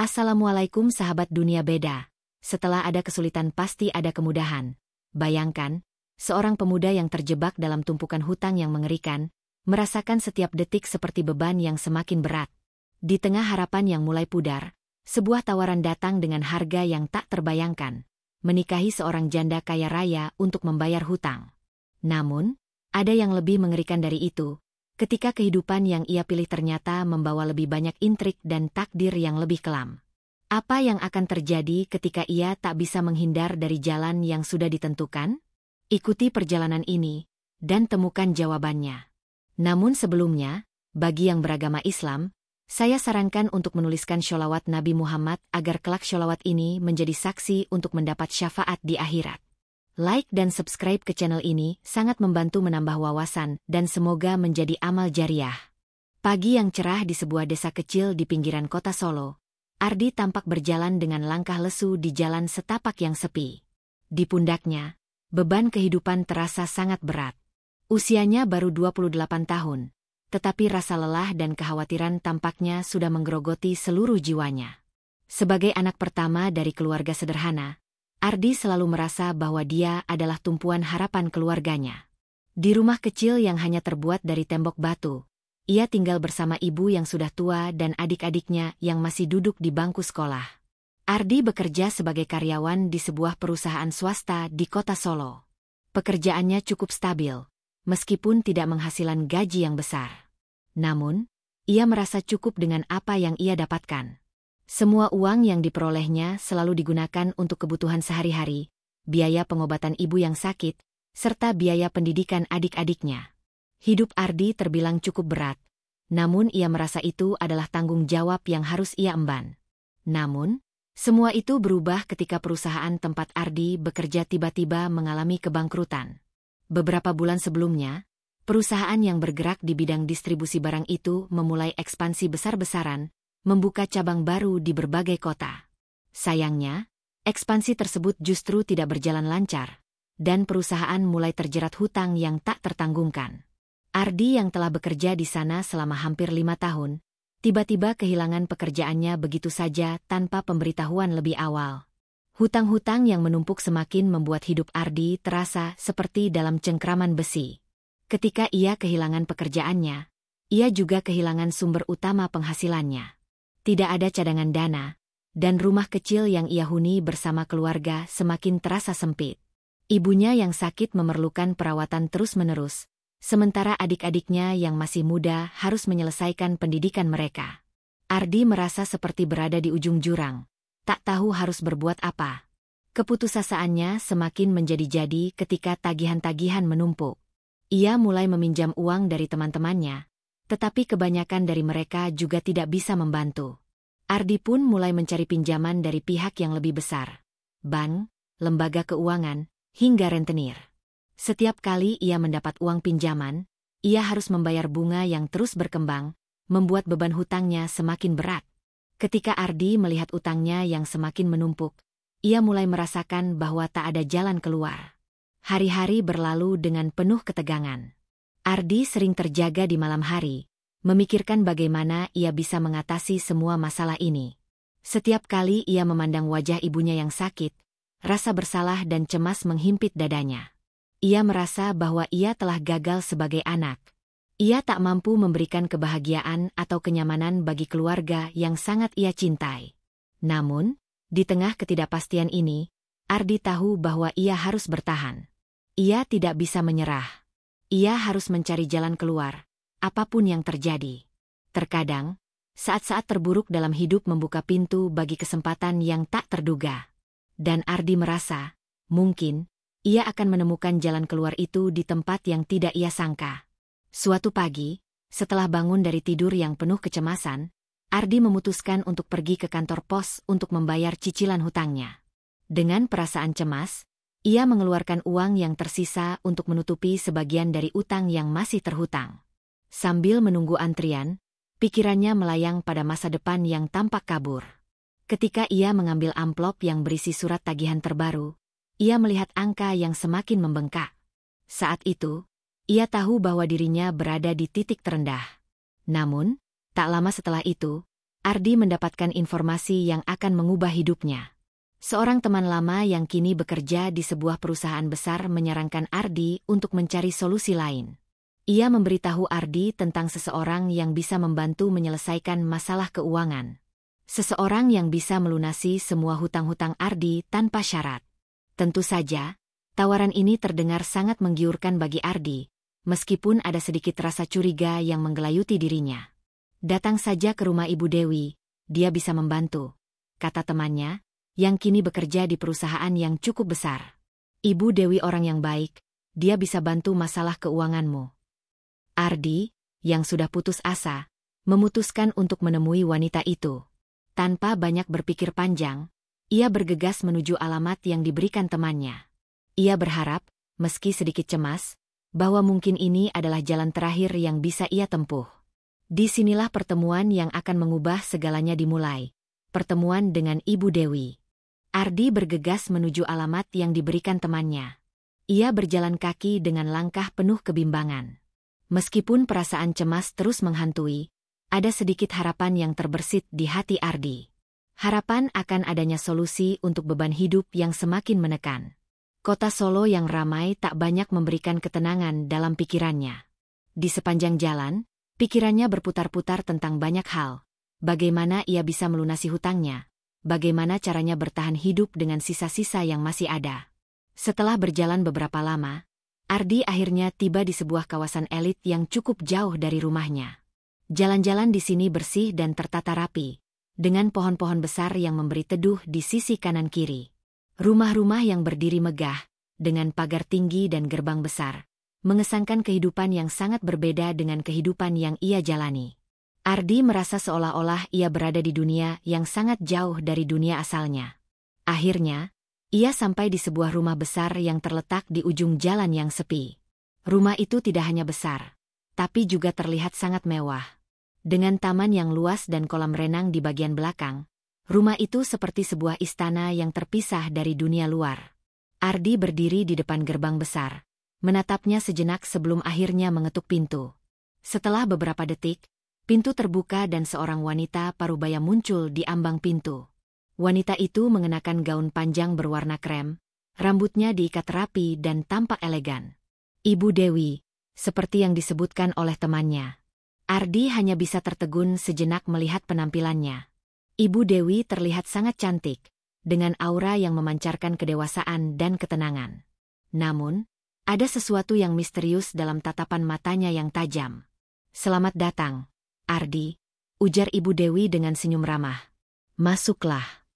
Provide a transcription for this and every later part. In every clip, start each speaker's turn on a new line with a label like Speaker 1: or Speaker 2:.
Speaker 1: Assalamualaikum sahabat dunia beda. Setelah ada kesulitan pasti ada kemudahan. Bayangkan, seorang pemuda yang terjebak dalam tumpukan hutang yang mengerikan, merasakan setiap detik seperti beban yang semakin berat. Di tengah harapan yang mulai pudar, sebuah tawaran datang dengan harga yang tak terbayangkan. Menikahi seorang janda kaya raya untuk membayar hutang. Namun, ada yang lebih mengerikan dari itu. Ketika kehidupan yang ia pilih ternyata membawa lebih banyak intrik dan takdir yang lebih kelam. Apa yang akan terjadi ketika ia tak bisa menghindar dari jalan yang sudah ditentukan? Ikuti perjalanan ini, dan temukan jawabannya. Namun sebelumnya, bagi yang beragama Islam, saya sarankan untuk menuliskan sholawat Nabi Muhammad agar kelak sholawat ini menjadi saksi untuk mendapat syafaat di akhirat. Like dan subscribe ke channel ini sangat membantu menambah wawasan dan semoga menjadi amal jariah. Pagi yang cerah di sebuah desa kecil di pinggiran kota Solo, Ardi tampak berjalan dengan langkah lesu di jalan setapak yang sepi. Di pundaknya, beban kehidupan terasa sangat berat. Usianya baru 28 tahun, tetapi rasa lelah dan kekhawatiran tampaknya sudah menggerogoti seluruh jiwanya. Sebagai anak pertama dari keluarga sederhana, Ardi selalu merasa bahwa dia adalah tumpuan harapan keluarganya. Di rumah kecil yang hanya terbuat dari tembok batu, ia tinggal bersama ibu yang sudah tua dan adik-adiknya yang masih duduk di bangku sekolah. Ardi bekerja sebagai karyawan di sebuah perusahaan swasta di kota Solo. Pekerjaannya cukup stabil, meskipun tidak menghasilkan gaji yang besar. Namun, ia merasa cukup dengan apa yang ia dapatkan. Semua uang yang diperolehnya selalu digunakan untuk kebutuhan sehari-hari, biaya pengobatan ibu yang sakit, serta biaya pendidikan adik-adiknya. Hidup Ardi terbilang cukup berat, namun ia merasa itu adalah tanggung jawab yang harus ia emban. Namun, semua itu berubah ketika perusahaan tempat Ardi bekerja tiba-tiba mengalami kebangkrutan. Beberapa bulan sebelumnya, perusahaan yang bergerak di bidang distribusi barang itu memulai ekspansi besar-besaran, membuka cabang baru di berbagai kota. Sayangnya, ekspansi tersebut justru tidak berjalan lancar, dan perusahaan mulai terjerat hutang yang tak tertanggungkan. Ardi yang telah bekerja di sana selama hampir 5 tahun, tiba-tiba kehilangan pekerjaannya begitu saja tanpa pemberitahuan lebih awal. Hutang-hutang yang menumpuk semakin membuat hidup Ardi terasa seperti dalam cengkraman besi. Ketika ia kehilangan pekerjaannya, ia juga kehilangan sumber utama penghasilannya. Tidak ada cadangan dana, dan rumah kecil yang ia huni bersama keluarga semakin terasa sempit. Ibunya yang sakit memerlukan perawatan terus-menerus, sementara adik-adiknya yang masih muda harus menyelesaikan pendidikan mereka. Ardi merasa seperti berada di ujung jurang, tak tahu harus berbuat apa. Keputusasaan semakin menjadi-jadi ketika tagihan-tagihan menumpuk. Ia mulai meminjam uang dari teman-temannya, tetapi kebanyakan dari mereka juga tidak bisa membantu. Ardi pun mulai mencari pinjaman dari pihak yang lebih besar, bank, lembaga keuangan, hingga rentenir. Setiap kali ia mendapat uang pinjaman, ia harus membayar bunga yang terus berkembang, membuat beban hutangnya semakin berat. Ketika Ardi melihat utangnya yang semakin menumpuk, ia mulai merasakan bahwa tak ada jalan keluar. Hari-hari berlalu dengan penuh ketegangan. Ardi sering terjaga di malam hari, memikirkan bagaimana ia bisa mengatasi semua masalah ini. Setiap kali ia memandang wajah ibunya yang sakit, rasa bersalah dan cemas menghimpit dadanya. Ia merasa bahwa ia telah gagal sebagai anak. Ia tak mampu memberikan kebahagiaan atau kenyamanan bagi keluarga yang sangat ia cintai. Namun, di tengah ketidakpastian ini, Ardi tahu bahwa ia harus bertahan. Ia tidak bisa menyerah. Ia harus mencari jalan keluar, apapun yang terjadi. Terkadang, saat-saat terburuk dalam hidup membuka pintu bagi kesempatan yang tak terduga. Dan Ardi merasa, mungkin, ia akan menemukan jalan keluar itu di tempat yang tidak ia sangka. Suatu pagi, setelah bangun dari tidur yang penuh kecemasan, Ardi memutuskan untuk pergi ke kantor pos untuk membayar cicilan hutangnya. Dengan perasaan cemas, ia mengeluarkan uang yang tersisa untuk menutupi sebagian dari utang yang masih terhutang. Sambil menunggu antrian, pikirannya melayang pada masa depan yang tampak kabur. Ketika ia mengambil amplop yang berisi surat tagihan terbaru, ia melihat angka yang semakin membengkak. Saat itu, ia tahu bahwa dirinya berada di titik terendah. Namun, tak lama setelah itu, Ardi mendapatkan informasi yang akan mengubah hidupnya. Seorang teman lama yang kini bekerja di sebuah perusahaan besar menyarankan Ardi untuk mencari solusi lain. Ia memberitahu Ardi tentang seseorang yang bisa membantu menyelesaikan masalah keuangan. Seseorang yang bisa melunasi semua hutang-hutang Ardi tanpa syarat. Tentu saja, tawaran ini terdengar sangat menggiurkan bagi Ardi, meskipun ada sedikit rasa curiga yang menggelayuti dirinya. Datang saja ke rumah Ibu Dewi, dia bisa membantu, kata temannya, yang kini bekerja di perusahaan yang cukup besar. Ibu Dewi orang yang baik, dia bisa bantu masalah keuanganmu. Ardi, yang sudah putus asa, memutuskan untuk menemui wanita itu. Tanpa banyak berpikir panjang, ia bergegas menuju alamat yang diberikan temannya. Ia berharap, meski sedikit cemas, bahwa mungkin ini adalah jalan terakhir yang bisa ia tempuh. Disinilah pertemuan yang akan mengubah segalanya dimulai. Pertemuan dengan Ibu Dewi. Ardi bergegas menuju alamat yang diberikan temannya. Ia berjalan kaki dengan langkah penuh kebimbangan. Meskipun perasaan cemas terus menghantui, ada sedikit harapan yang terbersit di hati Ardi. Harapan akan adanya solusi untuk beban hidup yang semakin menekan. Kota Solo yang ramai tak banyak memberikan ketenangan dalam pikirannya. Di sepanjang jalan, pikirannya berputar-putar tentang banyak hal. Bagaimana ia bisa melunasi hutangnya? Bagaimana caranya bertahan hidup dengan sisa-sisa yang masih ada? Setelah berjalan beberapa lama, Ardi akhirnya tiba di sebuah kawasan elit yang cukup jauh dari rumahnya. Jalan-jalan di sini bersih dan tertata rapi, dengan pohon-pohon besar yang memberi teduh di sisi kanan kiri. Rumah-rumah yang berdiri megah, dengan pagar tinggi dan gerbang besar, mengesankan kehidupan yang sangat berbeda dengan kehidupan yang ia jalani. Ardi merasa seolah-olah ia berada di dunia yang sangat jauh dari dunia asalnya. Akhirnya, ia sampai di sebuah rumah besar yang terletak di ujung jalan yang sepi. Rumah itu tidak hanya besar, tapi juga terlihat sangat mewah. Dengan taman yang luas dan kolam renang di bagian belakang, rumah itu seperti sebuah istana yang terpisah dari dunia luar. Ardi berdiri di depan gerbang besar, menatapnya sejenak sebelum akhirnya mengetuk pintu. Setelah beberapa detik, pintu terbuka dan seorang wanita parubaya muncul di ambang pintu. Wanita itu mengenakan gaun panjang berwarna krem, rambutnya diikat rapi dan tampak elegan. Ibu Dewi, seperti yang disebutkan oleh temannya. Ardi hanya bisa tertegun sejenak melihat penampilannya. Ibu Dewi terlihat sangat cantik, dengan aura yang memancarkan kedewasaan dan ketenangan. Namun, ada sesuatu yang misterius dalam tatapan matanya yang tajam. "Selamat datang, Ardi," ujar Ibu Dewi dengan senyum ramah. "Masuklah."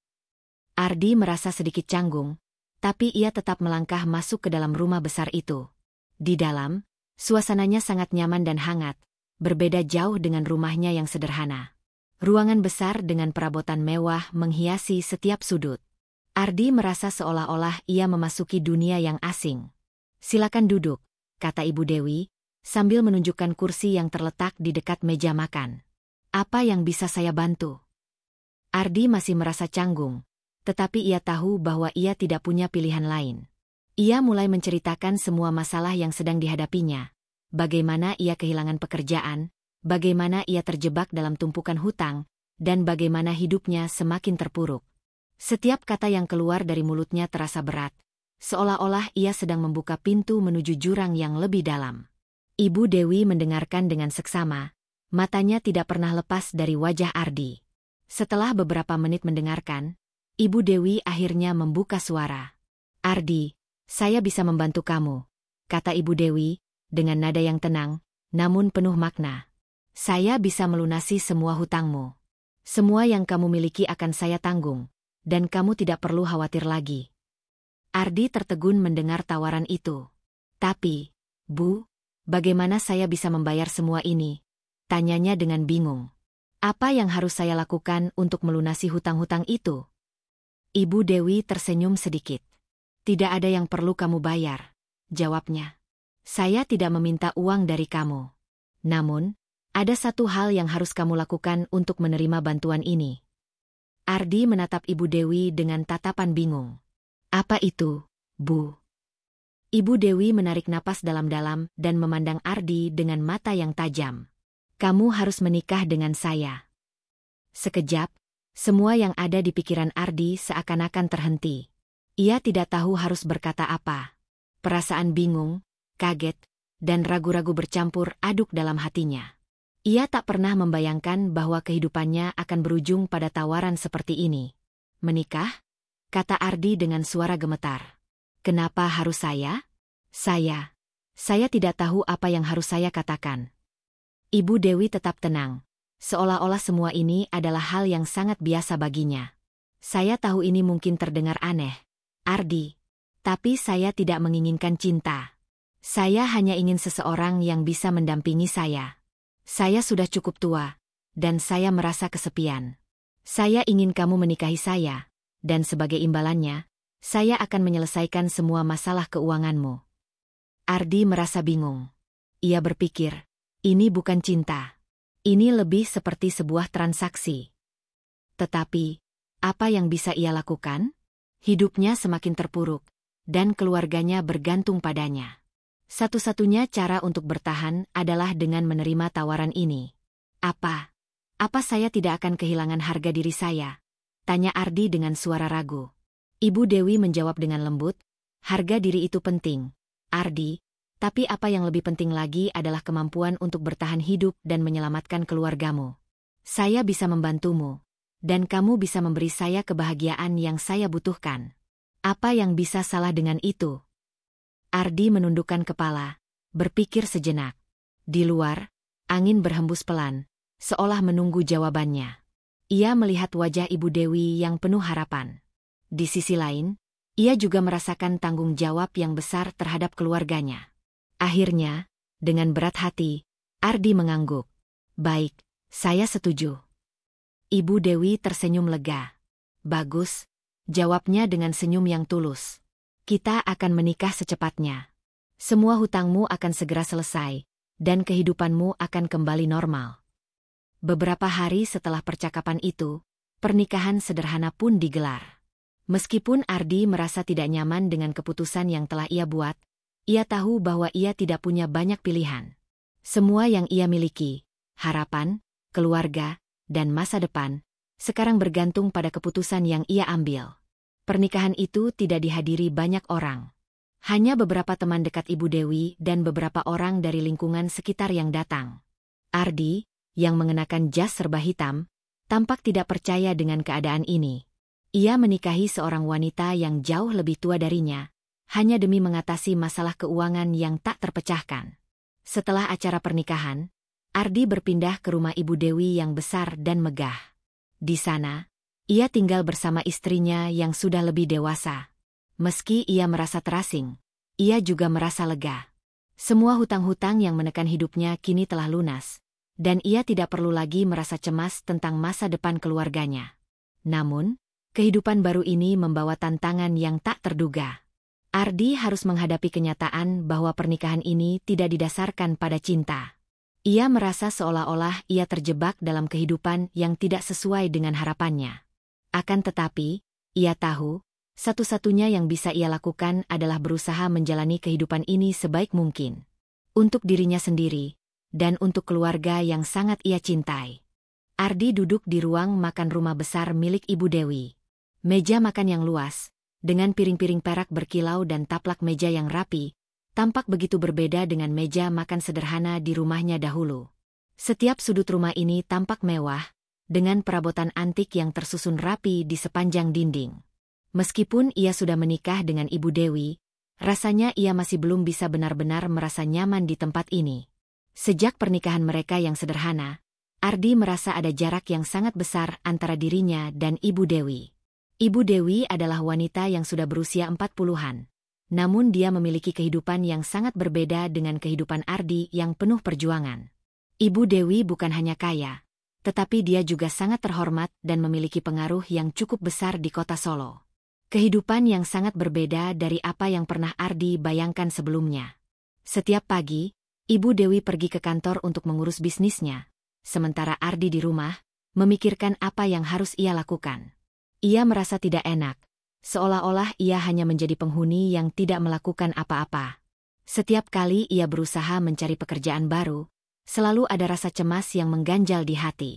Speaker 1: Ardi merasa sedikit canggung, tapi ia tetap melangkah masuk ke dalam rumah besar itu. Di dalam, suasananya sangat nyaman dan hangat, berbeda jauh dengan rumahnya yang sederhana. Ruangan besar dengan perabotan mewah menghiasi setiap sudut. Ardi merasa seolah-olah ia memasuki dunia yang asing. "Silakan duduk," kata Ibu Dewi, sambil menunjukkan kursi yang terletak di dekat meja makan. "Apa yang bisa saya bantu?" Ardi masih merasa canggung, tetapi ia tahu bahwa ia tidak punya pilihan lain. Ia mulai menceritakan semua masalah yang sedang dihadapinya. Bagaimana ia kehilangan pekerjaan, bagaimana ia terjebak dalam tumpukan hutang, dan bagaimana hidupnya semakin terpuruk. Setiap kata yang keluar dari mulutnya terasa berat, seolah-olah ia sedang membuka pintu menuju jurang yang lebih dalam. Ibu Dewi mendengarkan dengan seksama, matanya tidak pernah lepas dari wajah Ardi. Setelah beberapa menit mendengarkan, Ibu Dewi akhirnya membuka suara. "Ardi, saya bisa membantu kamu," kata Ibu Dewi, dengan nada yang tenang, namun penuh makna. "Saya bisa melunasi semua hutangmu. Semua yang kamu miliki akan saya tanggung, dan kamu tidak perlu khawatir lagi." Ardi tertegun mendengar tawaran itu. "Tapi, Bu, bagaimana saya bisa membayar semua ini?" tanyanya dengan bingung. "Apa yang harus saya lakukan untuk melunasi hutang-hutang itu?" Ibu Dewi tersenyum sedikit. "Tidak ada yang perlu kamu bayar," jawabnya. "Saya tidak meminta uang dari kamu. Namun, ada satu hal yang harus kamu lakukan untuk menerima bantuan ini." Ardi menatap Ibu Dewi dengan tatapan bingung. "Apa itu, Bu?" Ibu Dewi menarik napas dalam-dalam dan memandang Ardi dengan mata yang tajam. "Kamu harus menikah dengan saya." Sekejap, semua yang ada di pikiran Ardi seakan-akan terhenti. Ia tidak tahu harus berkata apa. Perasaan bingung, kaget, dan ragu-ragu bercampur aduk dalam hatinya. Ia tak pernah membayangkan bahwa kehidupannya akan berujung pada tawaran seperti ini. Menikah? Kata Ardi dengan suara gemetar. Kenapa harus saya? Saya tidak tahu apa yang harus saya katakan. Ibu Dewi tetap tenang, seolah-olah semua ini adalah hal yang sangat biasa baginya. Saya tahu ini mungkin terdengar aneh, Ardi. Tapi saya tidak menginginkan cinta. Saya hanya ingin seseorang yang bisa mendampingi saya. Saya sudah cukup tua, dan saya merasa kesepian. Saya ingin kamu menikahi saya, dan sebagai imbalannya, saya akan menyelesaikan semua masalah keuanganmu. Ardi merasa bingung. Ia berpikir, ini bukan cinta. Ini lebih seperti sebuah transaksi. Tetapi, apa yang bisa ia lakukan? Hidupnya semakin terpuruk, dan keluarganya bergantung padanya. Satu-satunya cara untuk bertahan adalah dengan menerima tawaran ini. Apa saya tidak akan kehilangan harga diri saya? Tanya Ardi dengan suara ragu. Ibu Dewi menjawab dengan lembut, harga diri itu penting, Ardi, tapi apa yang lebih penting lagi adalah kemampuan untuk bertahan hidup dan menyelamatkan keluargamu. Saya bisa membantumu, dan kamu bisa memberi saya kebahagiaan yang saya butuhkan. Apa yang bisa salah dengan itu? Ardi menundukkan kepala, berpikir sejenak. Di luar, angin berhembus pelan, seolah menunggu jawabannya. Ia melihat wajah Ibu Dewi yang penuh harapan. Di sisi lain, ia juga merasakan tanggung jawab yang besar terhadap keluarganya. Akhirnya, dengan berat hati, Ardi mengangguk. Baik, saya setuju. Ibu Dewi tersenyum lega. Bagus, jawabnya dengan senyum yang tulus. Kita akan menikah secepatnya. Semua hutangmu akan segera selesai, dan kehidupanmu akan kembali normal. Beberapa hari setelah percakapan itu, pernikahan sederhana pun digelar. Meskipun Ardi merasa tidak nyaman dengan keputusan yang telah ia buat, ia tahu bahwa ia tidak punya banyak pilihan. Semua yang ia miliki, harapan, keluarga, dan masa depan, sekarang bergantung pada keputusan yang ia ambil. Pernikahan itu tidak dihadiri banyak orang. Hanya beberapa teman dekat Ibu Dewi dan beberapa orang dari lingkungan sekitar yang datang. Ardi, yang mengenakan jas serba hitam, tampak tidak percaya dengan keadaan ini. Ia menikahi seorang wanita yang jauh lebih tua darinya, hanya demi mengatasi masalah keuangan yang tak terpecahkan. Setelah acara pernikahan, Ardi berpindah ke rumah Ibu Dewi yang besar dan megah. Di sana, ia tinggal bersama istrinya yang sudah lebih dewasa. Meski ia merasa terasing, ia juga merasa lega. Semua hutang-hutang yang menekan hidupnya kini telah lunas, dan ia tidak perlu lagi merasa cemas tentang masa depan keluarganya. Namun, kehidupan baru ini membawa tantangan yang tak terduga. Ardi harus menghadapi kenyataan bahwa pernikahan ini tidak didasarkan pada cinta. Ia merasa seolah-olah ia terjebak dalam kehidupan yang tidak sesuai dengan harapannya. Akan tetapi, ia tahu, satu-satunya yang bisa ia lakukan adalah berusaha menjalani kehidupan ini sebaik mungkin. Untuk dirinya sendiri, dan untuk keluarga yang sangat ia cintai. Ardi duduk di ruang makan rumah besar milik Ibu Dewi. Meja makan yang luas, dengan piring-piring perak berkilau dan taplak meja yang rapi, tampak begitu berbeda dengan meja makan sederhana di rumahnya dahulu. Setiap sudut rumah ini tampak mewah, dengan perabotan antik yang tersusun rapi di sepanjang dinding. Meskipun ia sudah menikah dengan Ibu Dewi, rasanya ia masih belum bisa benar-benar merasa nyaman di tempat ini. Sejak pernikahan mereka yang sederhana, Ardi merasa ada jarak yang sangat besar antara dirinya dan Ibu Dewi. Ibu Dewi adalah wanita yang sudah berusia 40-an. Namun dia memiliki kehidupan yang sangat berbeda dengan kehidupan Ardi yang penuh perjuangan. Ibu Dewi bukan hanya kaya, tetapi dia juga sangat terhormat dan memiliki pengaruh yang cukup besar di kota Solo. Kehidupan yang sangat berbeda dari apa yang pernah Ardi bayangkan sebelumnya. Setiap pagi, Ibu Dewi pergi ke kantor untuk mengurus bisnisnya, sementara Ardi di rumah, memikirkan apa yang harus ia lakukan. Ia merasa tidak enak, seolah-olah ia hanya menjadi penghuni yang tidak melakukan apa-apa. Setiap kali ia berusaha mencari pekerjaan baru, selalu ada rasa cemas yang mengganjal di hati.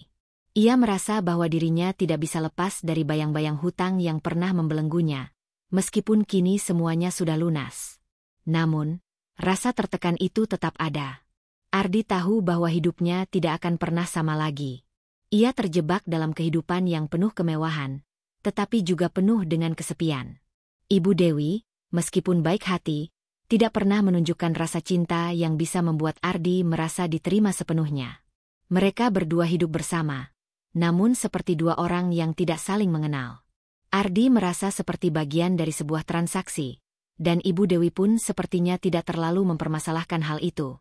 Speaker 1: Ia merasa bahwa dirinya tidak bisa lepas dari bayang-bayang hutang yang pernah membelenggunya, meskipun kini semuanya sudah lunas. Namun, rasa tertekan itu tetap ada. Ardi tahu bahwa hidupnya tidak akan pernah sama lagi. Ia terjebak dalam kehidupan yang penuh kemewahan, tetapi juga penuh dengan kesepian. Ibu Dewi, meskipun baik hati, tidak pernah menunjukkan rasa cinta yang bisa membuat Ardi merasa diterima sepenuhnya. Mereka berdua hidup bersama, namun seperti dua orang yang tidak saling mengenal. Ardi merasa seperti bagian dari sebuah transaksi, dan Ibu Dewi pun sepertinya tidak terlalu mempermasalahkan hal itu.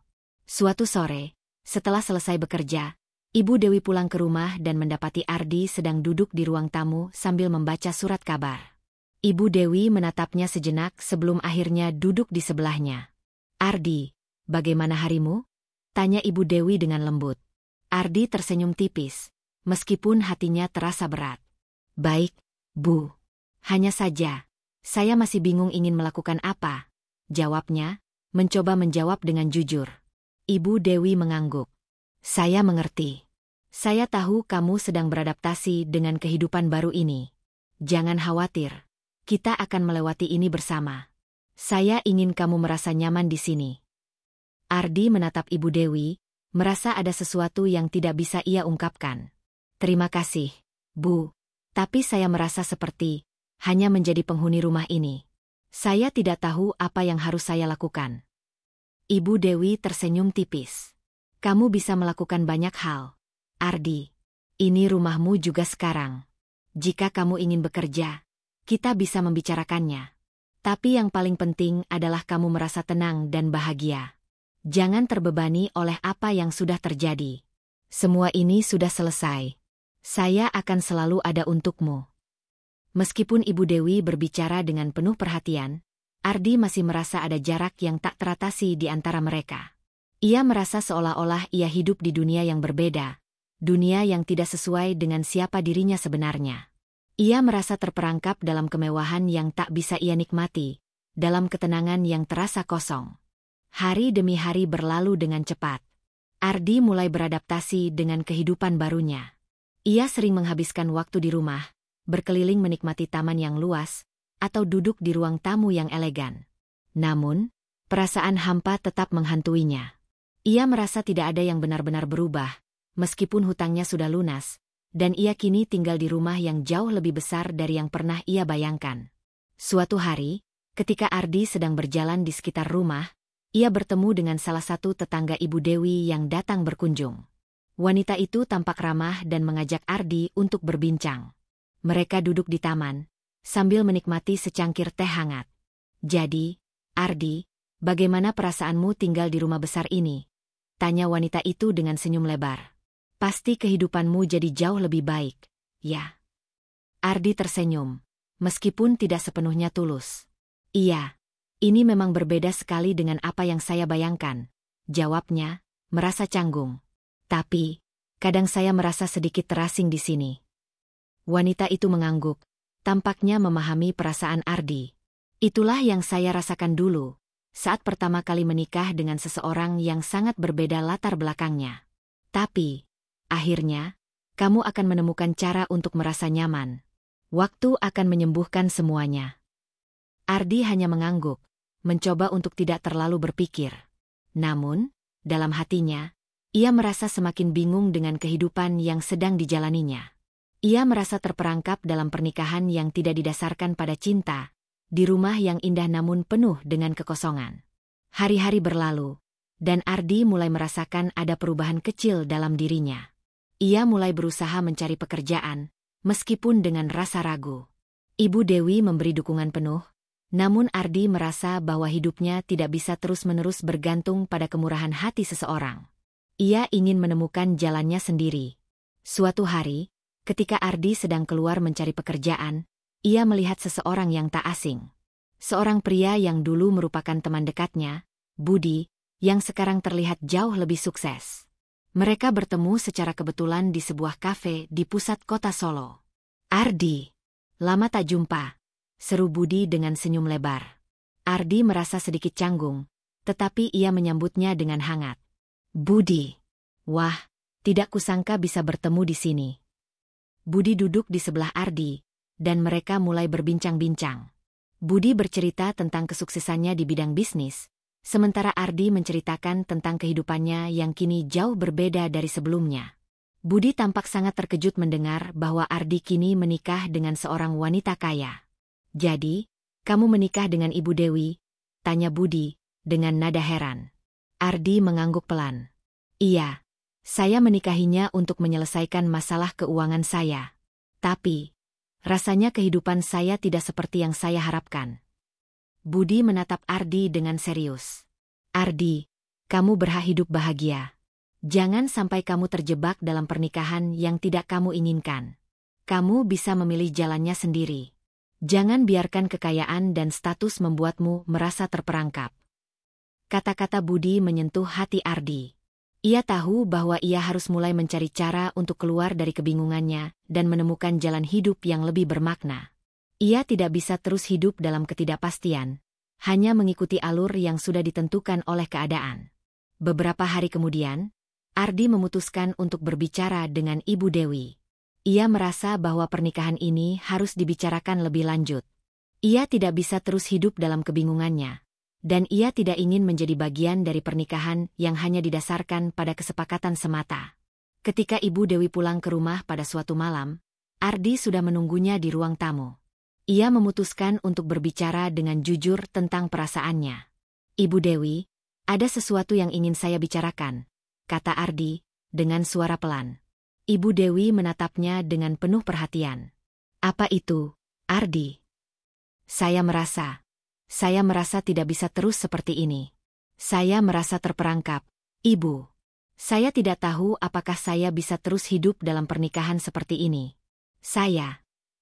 Speaker 1: Suatu sore, setelah selesai bekerja, Ibu Dewi pulang ke rumah dan mendapati Ardi sedang duduk di ruang tamu sambil membaca surat kabar. Ibu Dewi menatapnya sejenak sebelum akhirnya duduk di sebelahnya. "Ardi, bagaimana harimu?" tanya Ibu Dewi dengan lembut. Ardi tersenyum tipis, meskipun hatinya terasa berat. "Baik, Bu. Hanya saja, saya masih bingung ingin melakukan apa," jawabnya, mencoba menjawab dengan jujur. Ibu Dewi mengangguk. "Saya mengerti. Saya tahu kamu sedang beradaptasi dengan kehidupan baru ini. Jangan khawatir, kita akan melewati ini bersama. Saya ingin kamu merasa nyaman di sini." Ardi menatap Ibu Dewi, merasa ada sesuatu yang tidak bisa ia ungkapkan. "Terima kasih, Bu. Tapi saya merasa seperti hanya menjadi penghuni rumah ini. Saya tidak tahu apa yang harus saya lakukan." Ibu Dewi tersenyum tipis. "Kamu bisa melakukan banyak hal, Ardi. Ini rumahmu juga sekarang. Jika kamu ingin bekerja, kita bisa membicarakannya. Tapi yang paling penting adalah kamu merasa tenang dan bahagia. Jangan terbebani oleh apa yang sudah terjadi. Semua ini sudah selesai. Saya akan selalu ada untukmu." Meskipun Ibu Dewi berbicara dengan penuh perhatian, Ardi masih merasa ada jarak yang tak teratasi di antara mereka. Ia merasa seolah-olah ia hidup di dunia yang berbeda, dunia yang tidak sesuai dengan siapa dirinya sebenarnya. Ia merasa terperangkap dalam kemewahan yang tak bisa ia nikmati, dalam ketenangan yang terasa kosong. Hari demi hari berlalu dengan cepat. Ardi mulai beradaptasi dengan kehidupan barunya. Ia sering menghabiskan waktu di rumah, berkeliling menikmati taman yang luas, atau duduk di ruang tamu yang elegan. Namun, perasaan hampa tetap menghantuinya. Ia merasa tidak ada yang benar-benar berubah, meskipun hutangnya sudah lunas, dan ia kini tinggal di rumah yang jauh lebih besar dari yang pernah ia bayangkan. Suatu hari, ketika Ardi sedang berjalan di sekitar rumah, ia bertemu dengan salah satu tetangga Ibu Dewi yang datang berkunjung. Wanita itu tampak ramah dan mengajak Ardi untuk berbincang. Mereka duduk di taman, sambil menikmati secangkir teh hangat. "Jadi, Ardi, bagaimana perasaanmu tinggal di rumah besar ini?" tanya wanita itu dengan senyum lebar. "Pasti kehidupanmu jadi jauh lebih baik, ya?" Ardi tersenyum, meskipun tidak sepenuhnya tulus. "Iya, ini memang berbeda sekali dengan apa yang saya bayangkan," jawabnya, merasa canggung. "Tapi, kadang saya merasa sedikit terasing di sini." Wanita itu mengangguk, tampaknya memahami perasaan Ardi. "Itulah yang saya rasakan dulu, saat pertama kali menikah dengan seseorang yang sangat berbeda latar belakangnya. Tapi, akhirnya, kamu akan menemukan cara untuk merasa nyaman. Waktu akan menyembuhkan semuanya." Ardi hanya mengangguk, mencoba untuk tidak terlalu berpikir. Namun, dalam hatinya, ia merasa semakin bingung dengan kehidupan yang sedang dijalaninya. Ia merasa terperangkap dalam pernikahan yang tidak didasarkan pada cinta, di rumah yang indah namun penuh dengan kekosongan. Hari-hari berlalu, dan Ardi mulai merasakan ada perubahan kecil dalam dirinya. Ia mulai berusaha mencari pekerjaan, meskipun dengan rasa ragu. Ibu Dewi memberi dukungan penuh, namun Ardi merasa bahwa hidupnya tidak bisa terus-menerus bergantung pada kemurahan hati seseorang. Ia ingin menemukan jalannya sendiri. Suatu hari, ketika Ardi sedang keluar mencari pekerjaan, ia melihat seseorang yang tak asing. Seorang pria yang dulu merupakan teman dekatnya, Budi, yang sekarang terlihat jauh lebih sukses. Mereka bertemu secara kebetulan di sebuah kafe di pusat kota Solo. "Ardi, lama tak jumpa," seru Budi dengan senyum lebar. Ardi merasa sedikit canggung, tetapi ia menyambutnya dengan hangat. "Budi, wah, tidak kusangka bisa bertemu di sini. Budi duduk di sebelah Ardi, dan mereka mulai berbincang-bincang. Budi bercerita tentang kesuksesannya di bidang bisnis, sementara Ardi menceritakan tentang kehidupannya yang kini jauh berbeda dari sebelumnya. Budi tampak sangat terkejut mendengar bahwa Ardi kini menikah dengan seorang wanita kaya. "Jadi, kamu menikah dengan Ibu Dewi?" tanya Budi, dengan nada heran. Ardi mengangguk pelan. "Iya, saya menikahinya untuk menyelesaikan masalah keuangan saya. Tapi, rasanya kehidupan saya tidak seperti yang saya harapkan." Budi menatap Ardi dengan serius. "Ardi, kamu berhak hidup bahagia. Jangan sampai kamu terjebak dalam pernikahan yang tidak kamu inginkan. Kamu bisa memilih jalannya sendiri. Jangan biarkan kekayaan dan status membuatmu merasa terperangkap." Kata-kata Budi menyentuh hati Ardi. Ia tahu bahwa ia harus mulai mencari cara untuk keluar dari kebingungannya dan menemukan jalan hidup yang lebih bermakna. Ia tidak bisa terus hidup dalam ketidakpastian, hanya mengikuti alur yang sudah ditentukan oleh keadaan. Beberapa hari kemudian, Ardi memutuskan untuk berbicara dengan Ibu Dewi. Ia merasa bahwa pernikahan ini harus dibicarakan lebih lanjut. Ia tidak bisa terus hidup dalam kebingungannya, dan ia tidak ingin menjadi bagian dari pernikahan yang hanya didasarkan pada kesepakatan semata. Ketika Ibu Dewi pulang ke rumah pada suatu malam, Ardi sudah menunggunya di ruang tamu. Ia memutuskan untuk berbicara dengan jujur tentang perasaannya. "Ibu Dewi, ada sesuatu yang ingin saya bicarakan," kata Ardi, dengan suara pelan. Ibu Dewi menatapnya dengan penuh perhatian. "Apa itu, Ardi?" Saya merasa tidak bisa terus seperti ini. Saya merasa terperangkap, Ibu. Saya tidak tahu apakah saya bisa terus hidup dalam pernikahan seperti ini. Saya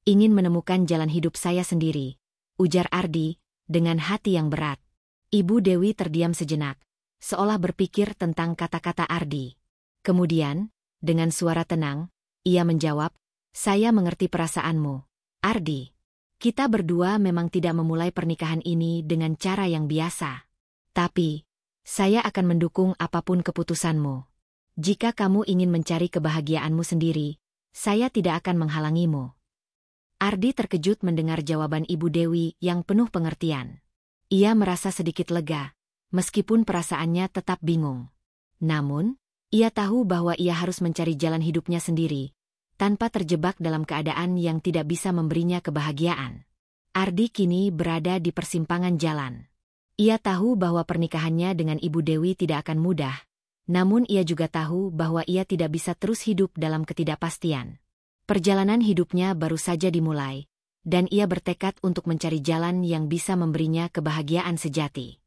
Speaker 1: ingin menemukan jalan hidup saya sendiri," ujar Ardi, dengan hati yang berat. Ibu Dewi terdiam sejenak, seolah berpikir tentang kata-kata Ardi. Kemudian, dengan suara tenang, ia menjawab, "Saya mengerti perasaanmu, Ardi. Kita berdua memang tidak memulai pernikahan ini dengan cara yang biasa. Tapi, saya akan mendukung apapun keputusanmu. Jika kamu ingin mencari kebahagiaanmu sendiri, saya tidak akan menghalangimu." Ardi terkejut mendengar jawaban Ibu Dewi yang penuh pengertian. Ia merasa sedikit lega, meskipun perasaannya tetap bingung. Namun, ia tahu bahwa ia harus mencari jalan hidupnya sendiri, tanpa terjebak dalam keadaan yang tidak bisa memberinya kebahagiaan. Ardi kini berada di persimpangan jalan. Ia tahu bahwa pernikahannya dengan Ibu Dewi tidak akan mudah, namun ia juga tahu bahwa ia tidak bisa terus hidup dalam ketidakpastian. Perjalanan hidupnya baru saja dimulai, dan ia bertekad untuk mencari jalan yang bisa memberinya kebahagiaan sejati.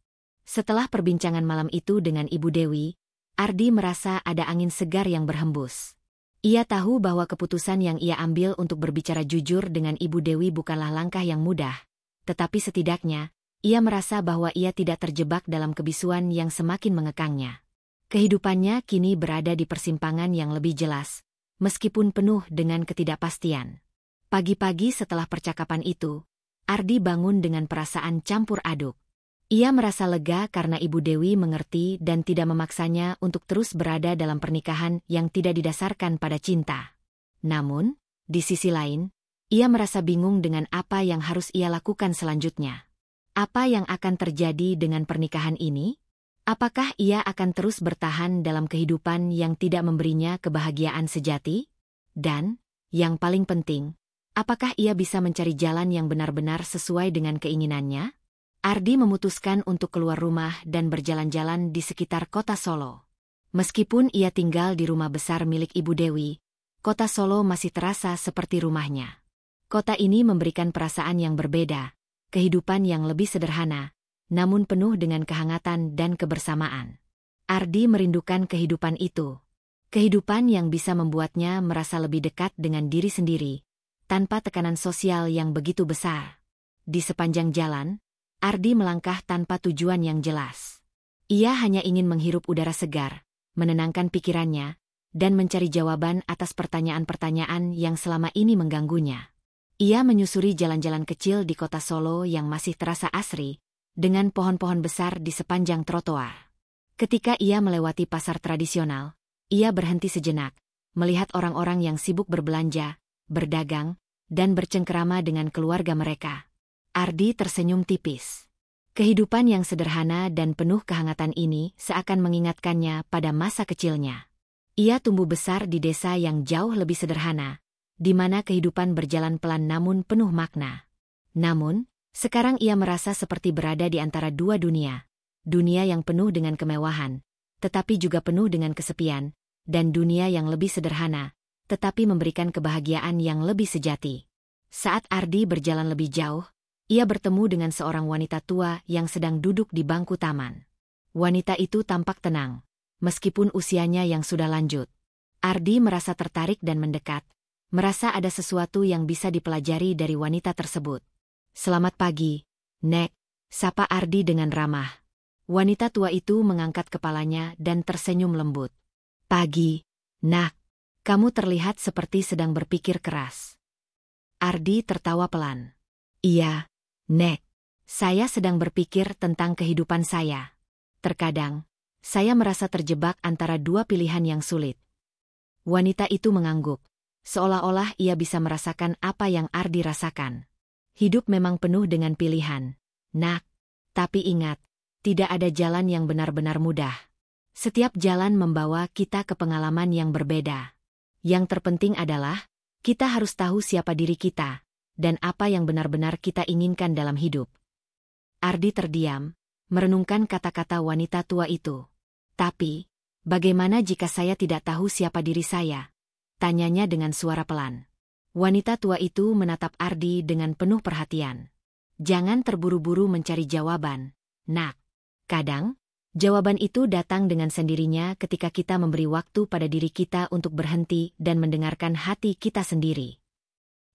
Speaker 1: Setelah perbincangan malam itu dengan Ibu Dewi, Ardi merasa ada angin segar yang berhembus. Ia tahu bahwa keputusan yang ia ambil untuk berbicara jujur dengan Ibu Dewi bukanlah langkah yang mudah, tetapi setidaknya, ia merasa bahwa ia tidak terjebak dalam kebisuan yang semakin mengekangnya. Kehidupannya kini berada di persimpangan yang lebih jelas, meskipun penuh dengan ketidakpastian. Pagi-pagi setelah percakapan itu, Ardi bangun dengan perasaan campur aduk. Ia merasa lega karena Ibu Dewi mengerti dan tidak memaksanya untuk terus berada dalam pernikahan yang tidak didasarkan pada cinta. Namun, di sisi lain, ia merasa bingung dengan apa yang harus ia lakukan selanjutnya. Apa yang akan terjadi dengan pernikahan ini? Apakah ia akan terus bertahan dalam kehidupan yang tidak memberinya kebahagiaan sejati? Dan, yang paling penting, apakah ia bisa mencari jalan yang benar-benar sesuai dengan keinginannya? Ardi memutuskan untuk keluar rumah dan berjalan-jalan di sekitar kota Solo. Meskipun ia tinggal di rumah besar milik Ibu Dewi, kota Solo masih terasa seperti rumahnya. Kota ini memberikan perasaan yang berbeda, kehidupan yang lebih sederhana, namun penuh dengan kehangatan dan kebersamaan. Ardi merindukan kehidupan itu. Kehidupan yang bisa membuatnya merasa lebih dekat dengan diri sendiri, tanpa tekanan sosial yang begitu besar. Di sepanjang jalan, Ardi melangkah tanpa tujuan yang jelas. Ia hanya ingin menghirup udara segar, menenangkan pikirannya, dan mencari jawaban atas pertanyaan-pertanyaan yang selama ini mengganggunya. Ia menyusuri jalan-jalan kecil di kota Solo yang masih terasa asri, dengan pohon-pohon besar di sepanjang trotoar. Ketika ia melewati pasar tradisional, ia berhenti sejenak, melihat orang-orang yang sibuk berbelanja, berdagang, dan bercengkerama dengan keluarga mereka. Ardi tersenyum tipis. Kehidupan yang sederhana dan penuh kehangatan ini seakan mengingatkannya pada masa kecilnya. Ia tumbuh besar di desa yang jauh lebih sederhana, di mana kehidupan berjalan pelan namun penuh makna. Namun, sekarang ia merasa seperti berada di antara dua dunia. Dunia yang penuh dengan kemewahan, tetapi juga penuh dengan kesepian, dan dunia yang lebih sederhana, tetapi memberikan kebahagiaan yang lebih sejati. Saat Ardi berjalan lebih jauh, ia bertemu dengan seorang wanita tua yang sedang duduk di bangku taman. Wanita itu tampak tenang, meskipun usianya yang sudah lanjut. Ardi merasa tertarik dan mendekat, merasa ada sesuatu yang bisa dipelajari dari wanita tersebut. "Selamat pagi, Nek," sapa Ardi dengan ramah. Wanita tua itu mengangkat kepalanya dan tersenyum lembut. "Pagi, Nak. Kamu terlihat seperti sedang berpikir keras." Ardi tertawa pelan. "Iya, Nek. Saya sedang berpikir tentang kehidupan saya. Terkadang, saya merasa terjebak antara dua pilihan yang sulit." Wanita itu mengangguk, seolah-olah ia bisa merasakan apa yang Ardi rasakan. "Hidup memang penuh dengan pilihan, Nak. Tapi ingat, tidak ada jalan yang benar-benar mudah. Setiap jalan membawa kita ke pengalaman yang berbeda. Yang terpenting adalah, kita harus tahu siapa diri kita, dan apa yang benar-benar kita inginkan dalam hidup." Ardi terdiam, merenungkan kata-kata wanita tua itu. "Tapi, bagaimana jika saya tidak tahu siapa diri saya?" tanyanya dengan suara pelan. Wanita tua itu menatap Ardi dengan penuh perhatian. "Jangan terburu-buru mencari jawaban, Nak. Kadang, jawaban itu datang dengan sendirinya ketika kita memberi waktu pada diri kita untuk berhenti dan mendengarkan hati kita sendiri."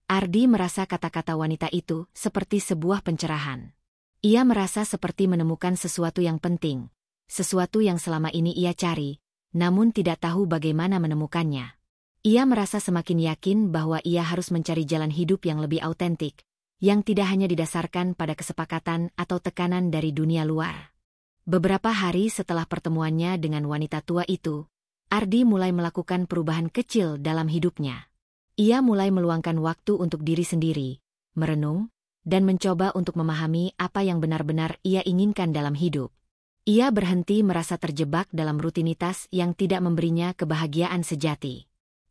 Speaker 1: Ardi merasa kata-kata wanita itu seperti sebuah pencerahan. Ia merasa seperti menemukan sesuatu yang penting, sesuatu yang selama ini ia cari, namun tidak tahu bagaimana menemukannya. Ia merasa semakin yakin bahwa ia harus mencari jalan hidup yang lebih autentik, yang tidak hanya didasarkan pada kesepakatan atau tekanan dari dunia luar. Beberapa hari setelah pertemuannya dengan wanita tua itu, Ardi mulai melakukan perubahan kecil dalam hidupnya. Ia mulai meluangkan waktu untuk diri sendiri, merenung, dan mencoba untuk memahami apa yang benar-benar ia inginkan dalam hidup. Ia berhenti merasa terjebak dalam rutinitas yang tidak memberinya kebahagiaan sejati.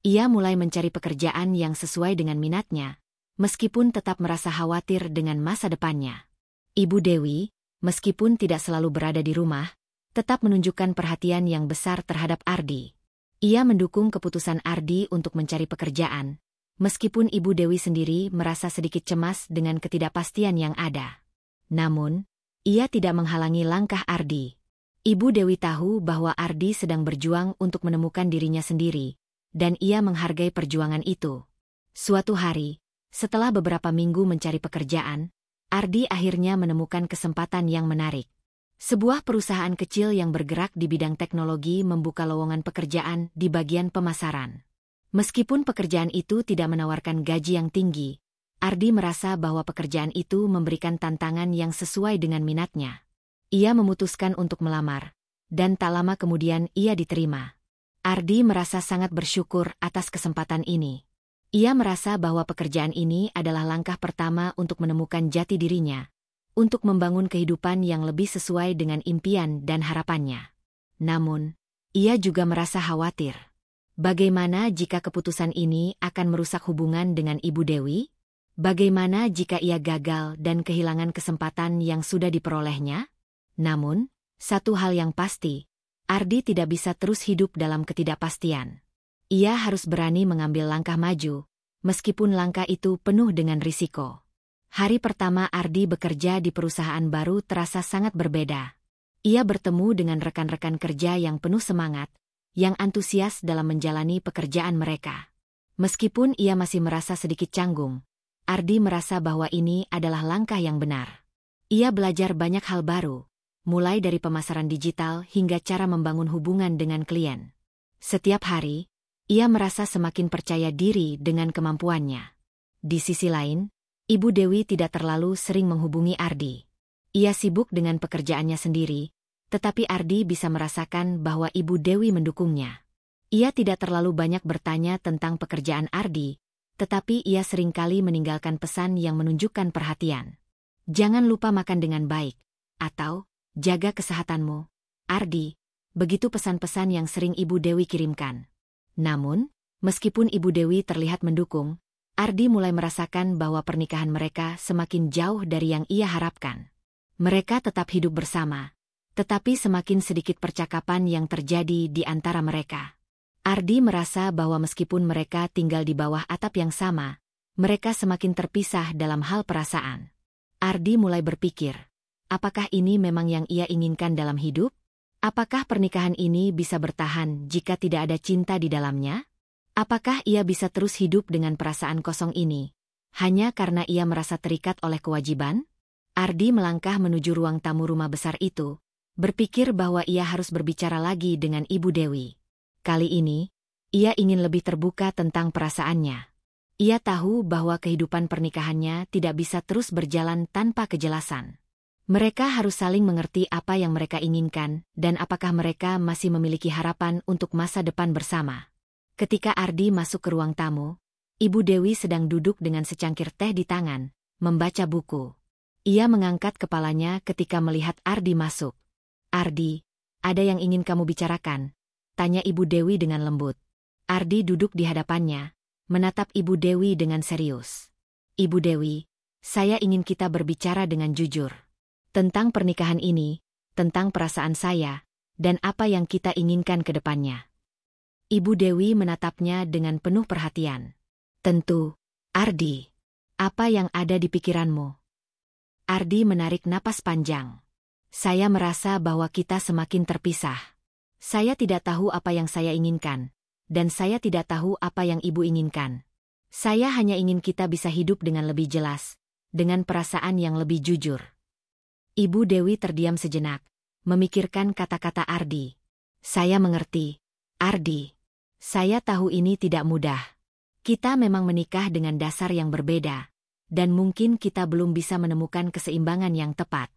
Speaker 1: Ia mulai mencari pekerjaan yang sesuai dengan minatnya, meskipun tetap merasa khawatir dengan masa depannya. Ibu Dewi, meskipun tidak selalu berada di rumah, tetap menunjukkan perhatian yang besar terhadap Ardi. Ia mendukung keputusan Ardi untuk mencari pekerjaan, meskipun Ibu Dewi sendiri merasa sedikit cemas dengan ketidakpastian yang ada. Namun, ia tidak menghalangi langkah Ardi. Ibu Dewi tahu bahwa Ardi sedang berjuang untuk menemukan dirinya sendiri, dan ia menghargai perjuangan itu. Suatu hari, setelah beberapa minggu mencari pekerjaan, Ardi akhirnya menemukan kesempatan yang menarik. Sebuah perusahaan kecil yang bergerak di bidang teknologi membuka lowongan pekerjaan di bagian pemasaran. Meskipun pekerjaan itu tidak menawarkan gaji yang tinggi, Ardi merasa bahwa pekerjaan itu memberikan tantangan yang sesuai dengan minatnya. Ia memutuskan untuk melamar, dan tak lama kemudian ia diterima. Ardi merasa sangat bersyukur atas kesempatan ini. Ia merasa bahwa pekerjaan ini adalah langkah pertama untuk menemukan jati dirinya, untuk membangun kehidupan yang lebih sesuai dengan impian dan harapannya. Namun, ia juga merasa khawatir. Bagaimana jika keputusan ini akan merusak hubungan dengan Ibu Dewi? Bagaimana jika ia gagal dan kehilangan kesempatan yang sudah diperolehnya? Namun, satu hal yang pasti, Ardi tidak bisa terus hidup dalam ketidakpastian. Ia harus berani mengambil langkah maju, meskipun langkah itu penuh dengan risiko. Hari pertama Ardi bekerja di perusahaan baru terasa sangat berbeda. Ia bertemu dengan rekan-rekan kerja yang penuh semangat, yang antusias dalam menjalani pekerjaan mereka. Meskipun ia masih merasa sedikit canggung, Ardi merasa bahwa ini adalah langkah yang benar. Ia belajar banyak hal baru, mulai dari pemasaran digital hingga cara membangun hubungan dengan klien. Setiap hari, ia merasa semakin percaya diri dengan kemampuannya. Di sisi lain, Ibu Dewi tidak terlalu sering menghubungi Ardi. Ia sibuk dengan pekerjaannya sendiri, tetapi Ardi bisa merasakan bahwa Ibu Dewi mendukungnya. Ia tidak terlalu banyak bertanya tentang pekerjaan Ardi, tetapi ia seringkali meninggalkan pesan yang menunjukkan perhatian. Jangan lupa makan dengan baik, atau jaga kesehatanmu, Ardi. Begitu pesan-pesan yang sering Ibu Dewi kirimkan. Namun, meskipun Ibu Dewi terlihat mendukung, Ardi mulai merasakan bahwa pernikahan mereka semakin jauh dari yang ia harapkan. Mereka tetap hidup bersama, tetapi semakin sedikit percakapan yang terjadi di antara mereka. Ardi merasa bahwa meskipun mereka tinggal di bawah atap yang sama, mereka semakin terpisah dalam hal perasaan. Ardi mulai berpikir, apakah ini memang yang ia inginkan dalam hidup? Apakah pernikahan ini bisa bertahan jika tidak ada cinta di dalamnya? Apakah ia bisa terus hidup dengan perasaan kosong ini, hanya karena ia merasa terikat oleh kewajiban? Ardi melangkah menuju ruang tamu rumah besar itu, berpikir bahwa ia harus berbicara lagi dengan Ibu Dewi. Kali ini, ia ingin lebih terbuka tentang perasaannya. Ia tahu bahwa kehidupan pernikahannya tidak bisa terus berjalan tanpa kejelasan. Mereka harus saling mengerti apa yang mereka inginkan dan apakah mereka masih memiliki harapan untuk masa depan bersama. Ketika Ardi masuk ke ruang tamu, Ibu Dewi sedang duduk dengan secangkir teh di tangan, membaca buku. Ia mengangkat kepalanya ketika melihat Ardi masuk. "Ardi, ada yang ingin kamu bicarakan?" tanya Ibu Dewi dengan lembut. Ardi duduk di hadapannya, menatap Ibu Dewi dengan serius. "Ibu Dewi, saya ingin kita berbicara dengan jujur. Tentang pernikahan ini, tentang perasaan saya, dan apa yang kita inginkan ke depannya." Ibu Dewi menatapnya dengan penuh perhatian. "Tentu, Ardi. Apa yang ada di pikiranmu?" Ardi menarik napas panjang. "Saya merasa bahwa kita semakin terpisah. Saya tidak tahu apa yang saya inginkan, dan saya tidak tahu apa yang Ibu inginkan. Saya hanya ingin kita bisa hidup dengan lebih jelas, dengan perasaan yang lebih jujur." Ibu Dewi terdiam sejenak, memikirkan kata-kata Ardi. "Saya mengerti, Ardi. Saya tahu ini tidak mudah. Kita memang menikah dengan dasar yang berbeda, dan mungkin kita belum bisa menemukan keseimbangan yang tepat.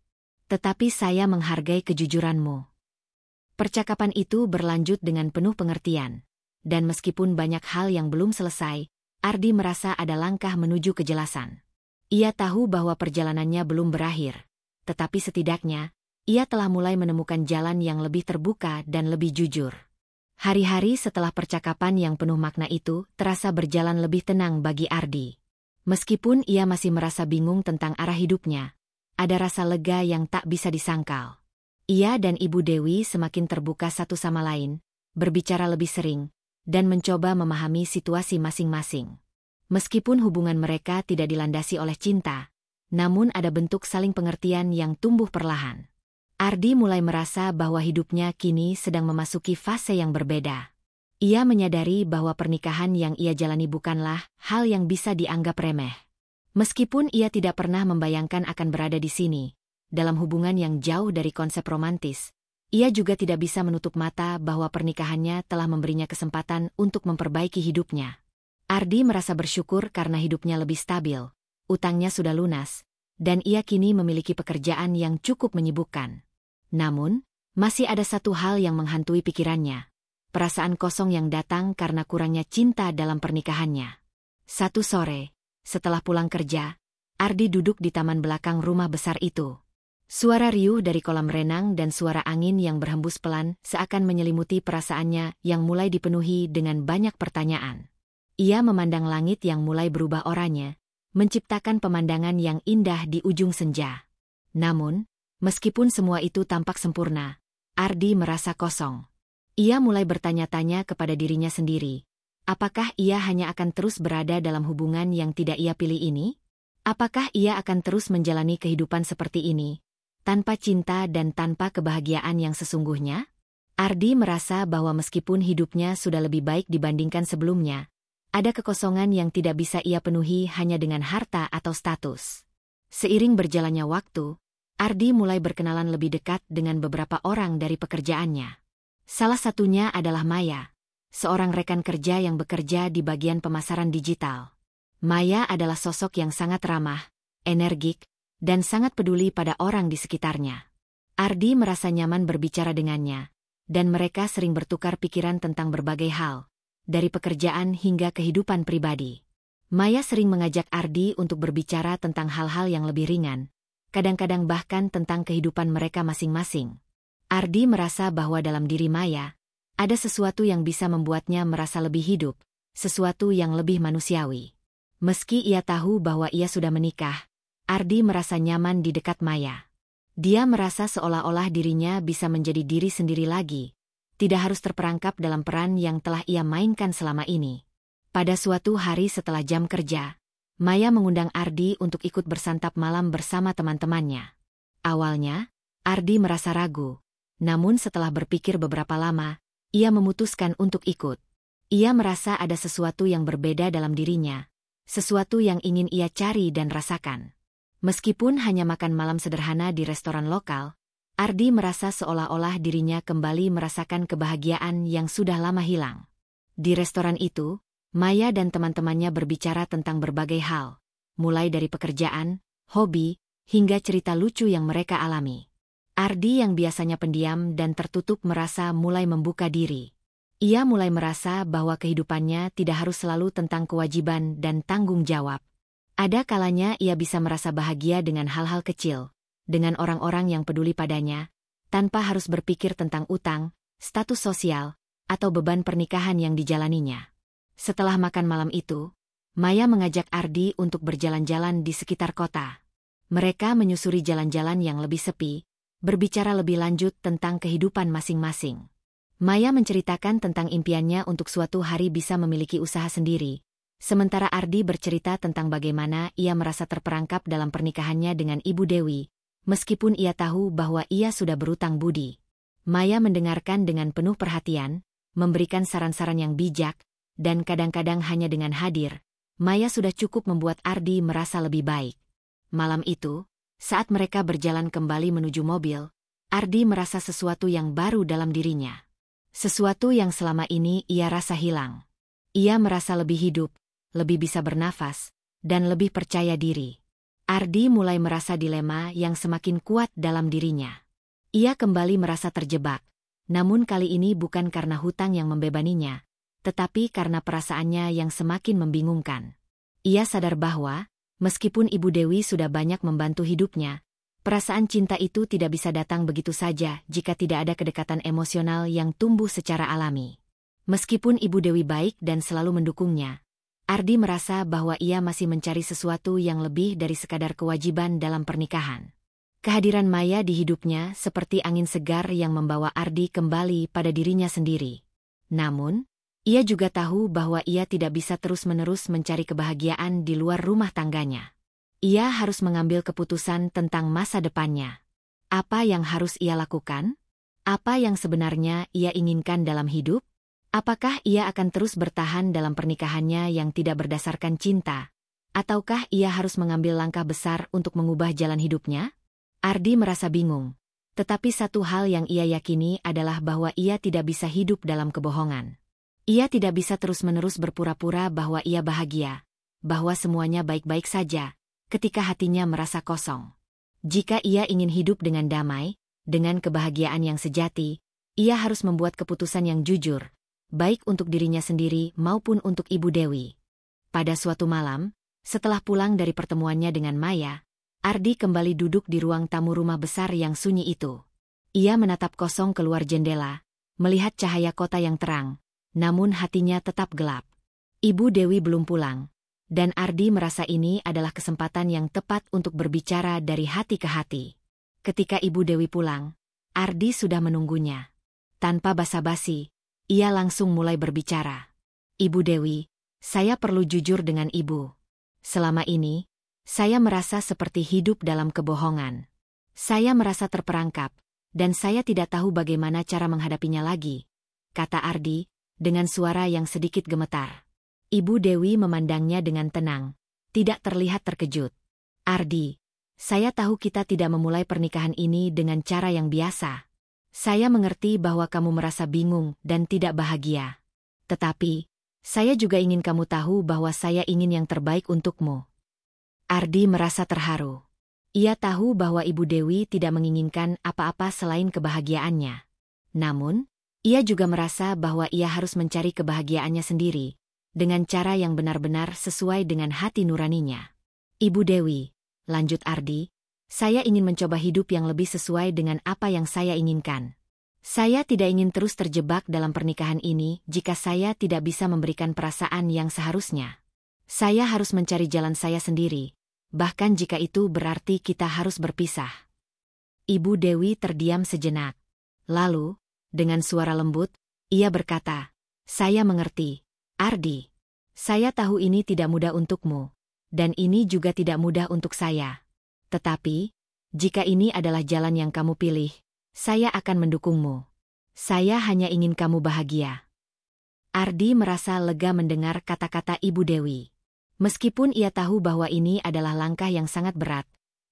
Speaker 1: Tetapi saya menghargai kejujuranmu." Percakapan itu berlanjut dengan penuh pengertian, dan meskipun banyak hal yang belum selesai, Ardi merasa ada langkah menuju kejelasan. Ia tahu bahwa perjalanannya belum berakhir, tetapi setidaknya, ia telah mulai menemukan jalan yang lebih terbuka dan lebih jujur. Hari-hari setelah percakapan yang penuh makna itu terasa berjalan lebih tenang bagi Ardi. Meskipun ia masih merasa bingung tentang arah hidupnya, ada rasa lega yang tak bisa disangkal. Ia dan Ibu Dewi semakin terbuka satu sama lain, berbicara lebih sering, dan mencoba memahami situasi masing-masing. Meskipun hubungan mereka tidak dilandasi oleh cinta, namun ada bentuk saling pengertian yang tumbuh perlahan. Ardi mulai merasa bahwa hidupnya kini sedang memasuki fase yang berbeda. Ia menyadari bahwa pernikahan yang ia jalani bukanlah hal yang bisa dianggap remeh. Meskipun ia tidak pernah membayangkan akan berada di sini, dalam hubungan yang jauh dari konsep romantis, ia juga tidak bisa menutup mata bahwa pernikahannya telah memberinya kesempatan untuk memperbaiki hidupnya. Ardi merasa bersyukur karena hidupnya lebih stabil, utangnya sudah lunas, dan ia kini memiliki pekerjaan yang cukup menyibukkan. Namun, masih ada satu hal yang menghantui pikirannya. Perasaan kosong yang datang karena kurangnya cinta dalam pernikahannya. Satu sore, setelah pulang kerja, Ardi duduk di taman belakang rumah besar itu. Suara riuh dari kolam renang dan suara angin yang berhembus pelan seakan menyelimuti perasaannya yang mulai dipenuhi dengan banyak pertanyaan. Ia memandang langit yang mulai berubah oranye, menciptakan pemandangan yang indah di ujung senja. Namun, meskipun semua itu tampak sempurna, Ardi merasa kosong. Ia mulai bertanya-tanya kepada dirinya sendiri, apakah ia hanya akan terus berada dalam hubungan yang tidak ia pilih ini? Apakah ia akan terus menjalani kehidupan seperti ini, tanpa cinta dan tanpa kebahagiaan yang sesungguhnya? Ardi merasa bahwa meskipun hidupnya sudah lebih baik dibandingkan sebelumnya, ada kekosongan yang tidak bisa ia penuhi hanya dengan harta atau status. Seiring berjalannya waktu, Ardi mulai berkenalan lebih dekat dengan beberapa orang dari pekerjaannya. Salah satunya adalah Maya, seorang rekan kerja yang bekerja di bagian pemasaran digital. Maya adalah sosok yang sangat ramah, energik, dan sangat peduli pada orang di sekitarnya. Ardi merasa nyaman berbicara dengannya, dan mereka sering bertukar pikiran tentang berbagai hal, dari pekerjaan hingga kehidupan pribadi. Maya sering mengajak Ardi untuk berbicara tentang hal-hal yang lebih ringan, kadang-kadang bahkan tentang kehidupan mereka masing-masing. Ardi merasa bahwa dalam diri Maya, ada sesuatu yang bisa membuatnya merasa lebih hidup, sesuatu yang lebih manusiawi. Meski ia tahu bahwa ia sudah menikah, Ardi merasa nyaman di dekat Maya. Dia merasa seolah-olah dirinya bisa menjadi diri sendiri lagi, tidak harus terperangkap dalam peran yang telah ia mainkan selama ini. Pada suatu hari setelah jam kerja, Maya mengundang Ardi untuk ikut bersantap malam bersama teman-temannya. Awalnya, Ardi merasa ragu, namun setelah berpikir beberapa lama, ia memutuskan untuk ikut. Ia merasa ada sesuatu yang berbeda dalam dirinya, sesuatu yang ingin ia cari dan rasakan. Meskipun hanya makan malam sederhana di restoran lokal, Ardi merasa seolah-olah dirinya kembali merasakan kebahagiaan yang sudah lama hilang. Di restoran itu, Maya dan teman-temannya berbicara tentang berbagai hal, mulai dari pekerjaan, hobi, hingga cerita lucu yang mereka alami. Ardi yang biasanya pendiam dan tertutup merasa mulai membuka diri. Ia mulai merasa bahwa kehidupannya tidak harus selalu tentang kewajiban dan tanggung jawab. Ada kalanya ia bisa merasa bahagia dengan hal-hal kecil, dengan orang-orang yang peduli padanya, tanpa harus berpikir tentang utang, status sosial, atau beban pernikahan yang dijalaninya. Setelah makan malam itu, Maya mengajak Ardi untuk berjalan-jalan di sekitar kota. Mereka menyusuri jalan-jalan yang lebih sepi, berbicara lebih lanjut tentang kehidupan masing-masing. Maya menceritakan tentang impiannya untuk suatu hari bisa memiliki usaha sendiri, sementara Ardi bercerita tentang bagaimana ia merasa terperangkap dalam pernikahannya dengan Ibu Dewi, meskipun ia tahu bahwa ia sudah berutang budi. Maya mendengarkan dengan penuh perhatian, memberikan saran-saran yang bijak, dan kadang-kadang hanya dengan hadir, Maya sudah cukup membuat Ardi merasa lebih baik. Malam itu, saat mereka berjalan kembali menuju mobil, Ardi merasa sesuatu yang baru dalam dirinya. Sesuatu yang selama ini ia rasa hilang. Ia merasa lebih hidup, lebih bisa bernafas, dan lebih percaya diri. Ardi mulai merasa dilema yang semakin kuat dalam dirinya. Ia kembali merasa terjebak, namun kali ini bukan karena hutang yang membebaninya, tetapi karena perasaannya yang semakin membingungkan. Ia sadar bahwa, meskipun Ibu Dewi sudah banyak membantu hidupnya, perasaan cinta itu tidak bisa datang begitu saja jika tidak ada kedekatan emosional yang tumbuh secara alami. Meskipun Ibu Dewi baik dan selalu mendukungnya, Ardi merasa bahwa ia masih mencari sesuatu yang lebih dari sekadar kewajiban dalam pernikahan. Kehadiran Maya di hidupnya seperti angin segar yang membawa Ardi kembali pada dirinya sendiri. Namun, ia juga tahu bahwa ia tidak bisa terus-menerus mencari kebahagiaan di luar rumah tangganya. Ia harus mengambil keputusan tentang masa depannya. Apa yang harus ia lakukan? Apa yang sebenarnya ia inginkan dalam hidup? Apakah ia akan terus bertahan dalam pernikahannya yang tidak berdasarkan cinta? Ataukah ia harus mengambil langkah besar untuk mengubah jalan hidupnya? Ardi merasa bingung. Tetapi satu hal yang ia yakini adalah bahwa ia tidak bisa hidup dalam kebohongan. Ia tidak bisa terus-menerus berpura-pura bahwa ia bahagia, bahwa semuanya baik-baik saja, ketika hatinya merasa kosong. Jika ia ingin hidup dengan damai, dengan kebahagiaan yang sejati, ia harus membuat keputusan yang jujur, baik untuk dirinya sendiri maupun untuk Ibu Dewi. Pada suatu malam, setelah pulang dari pertemuannya dengan Maya, Ardi kembali duduk di ruang tamu rumah besar yang sunyi itu. Ia menatap kosong keluar jendela, melihat cahaya kota yang terang, namun hatinya tetap gelap. Ibu Dewi belum pulang, dan Ardi merasa ini adalah kesempatan yang tepat untuk berbicara dari hati ke hati. Ketika Ibu Dewi pulang, Ardi sudah menunggunya. Tanpa basa-basi, ia langsung mulai berbicara. Ibu Dewi, saya perlu jujur dengan Ibu. Selama ini, saya merasa seperti hidup dalam kebohongan. Saya merasa terperangkap, dan saya tidak tahu bagaimana cara menghadapinya lagi, kata Ardi, dengan suara yang sedikit gemetar. Ibu Dewi memandangnya dengan tenang, tidak terlihat terkejut. Ardi, saya tahu kita tidak memulai pernikahan ini dengan cara yang biasa. Saya mengerti bahwa kamu merasa bingung dan tidak bahagia. Tetapi, saya juga ingin kamu tahu bahwa saya ingin yang terbaik untukmu. Ardi merasa terharu. Ia tahu bahwa Ibu Dewi tidak menginginkan apa-apa selain kebahagiaannya. Namun, ia juga merasa bahwa ia harus mencari kebahagiaannya sendiri, dengan cara yang benar-benar sesuai dengan hati nuraninya. Ibu Dewi, lanjut Ardi, saya ingin mencoba hidup yang lebih sesuai dengan apa yang saya inginkan. Saya tidak ingin terus terjebak dalam pernikahan ini jika saya tidak bisa memberikan perasaan yang seharusnya. Saya harus mencari jalan saya sendiri, bahkan jika itu berarti kita harus berpisah. Ibu Dewi terdiam sejenak. Lalu, dengan suara lembut, ia berkata, saya mengerti, Ardi. Saya tahu ini tidak mudah untukmu, dan ini juga tidak mudah untuk saya. Tetapi, jika ini adalah jalan yang kamu pilih, saya akan mendukungmu. Saya hanya ingin kamu bahagia. Ardi merasa lega mendengar kata-kata Ibu Dewi. Meskipun ia tahu bahwa ini adalah langkah yang sangat berat,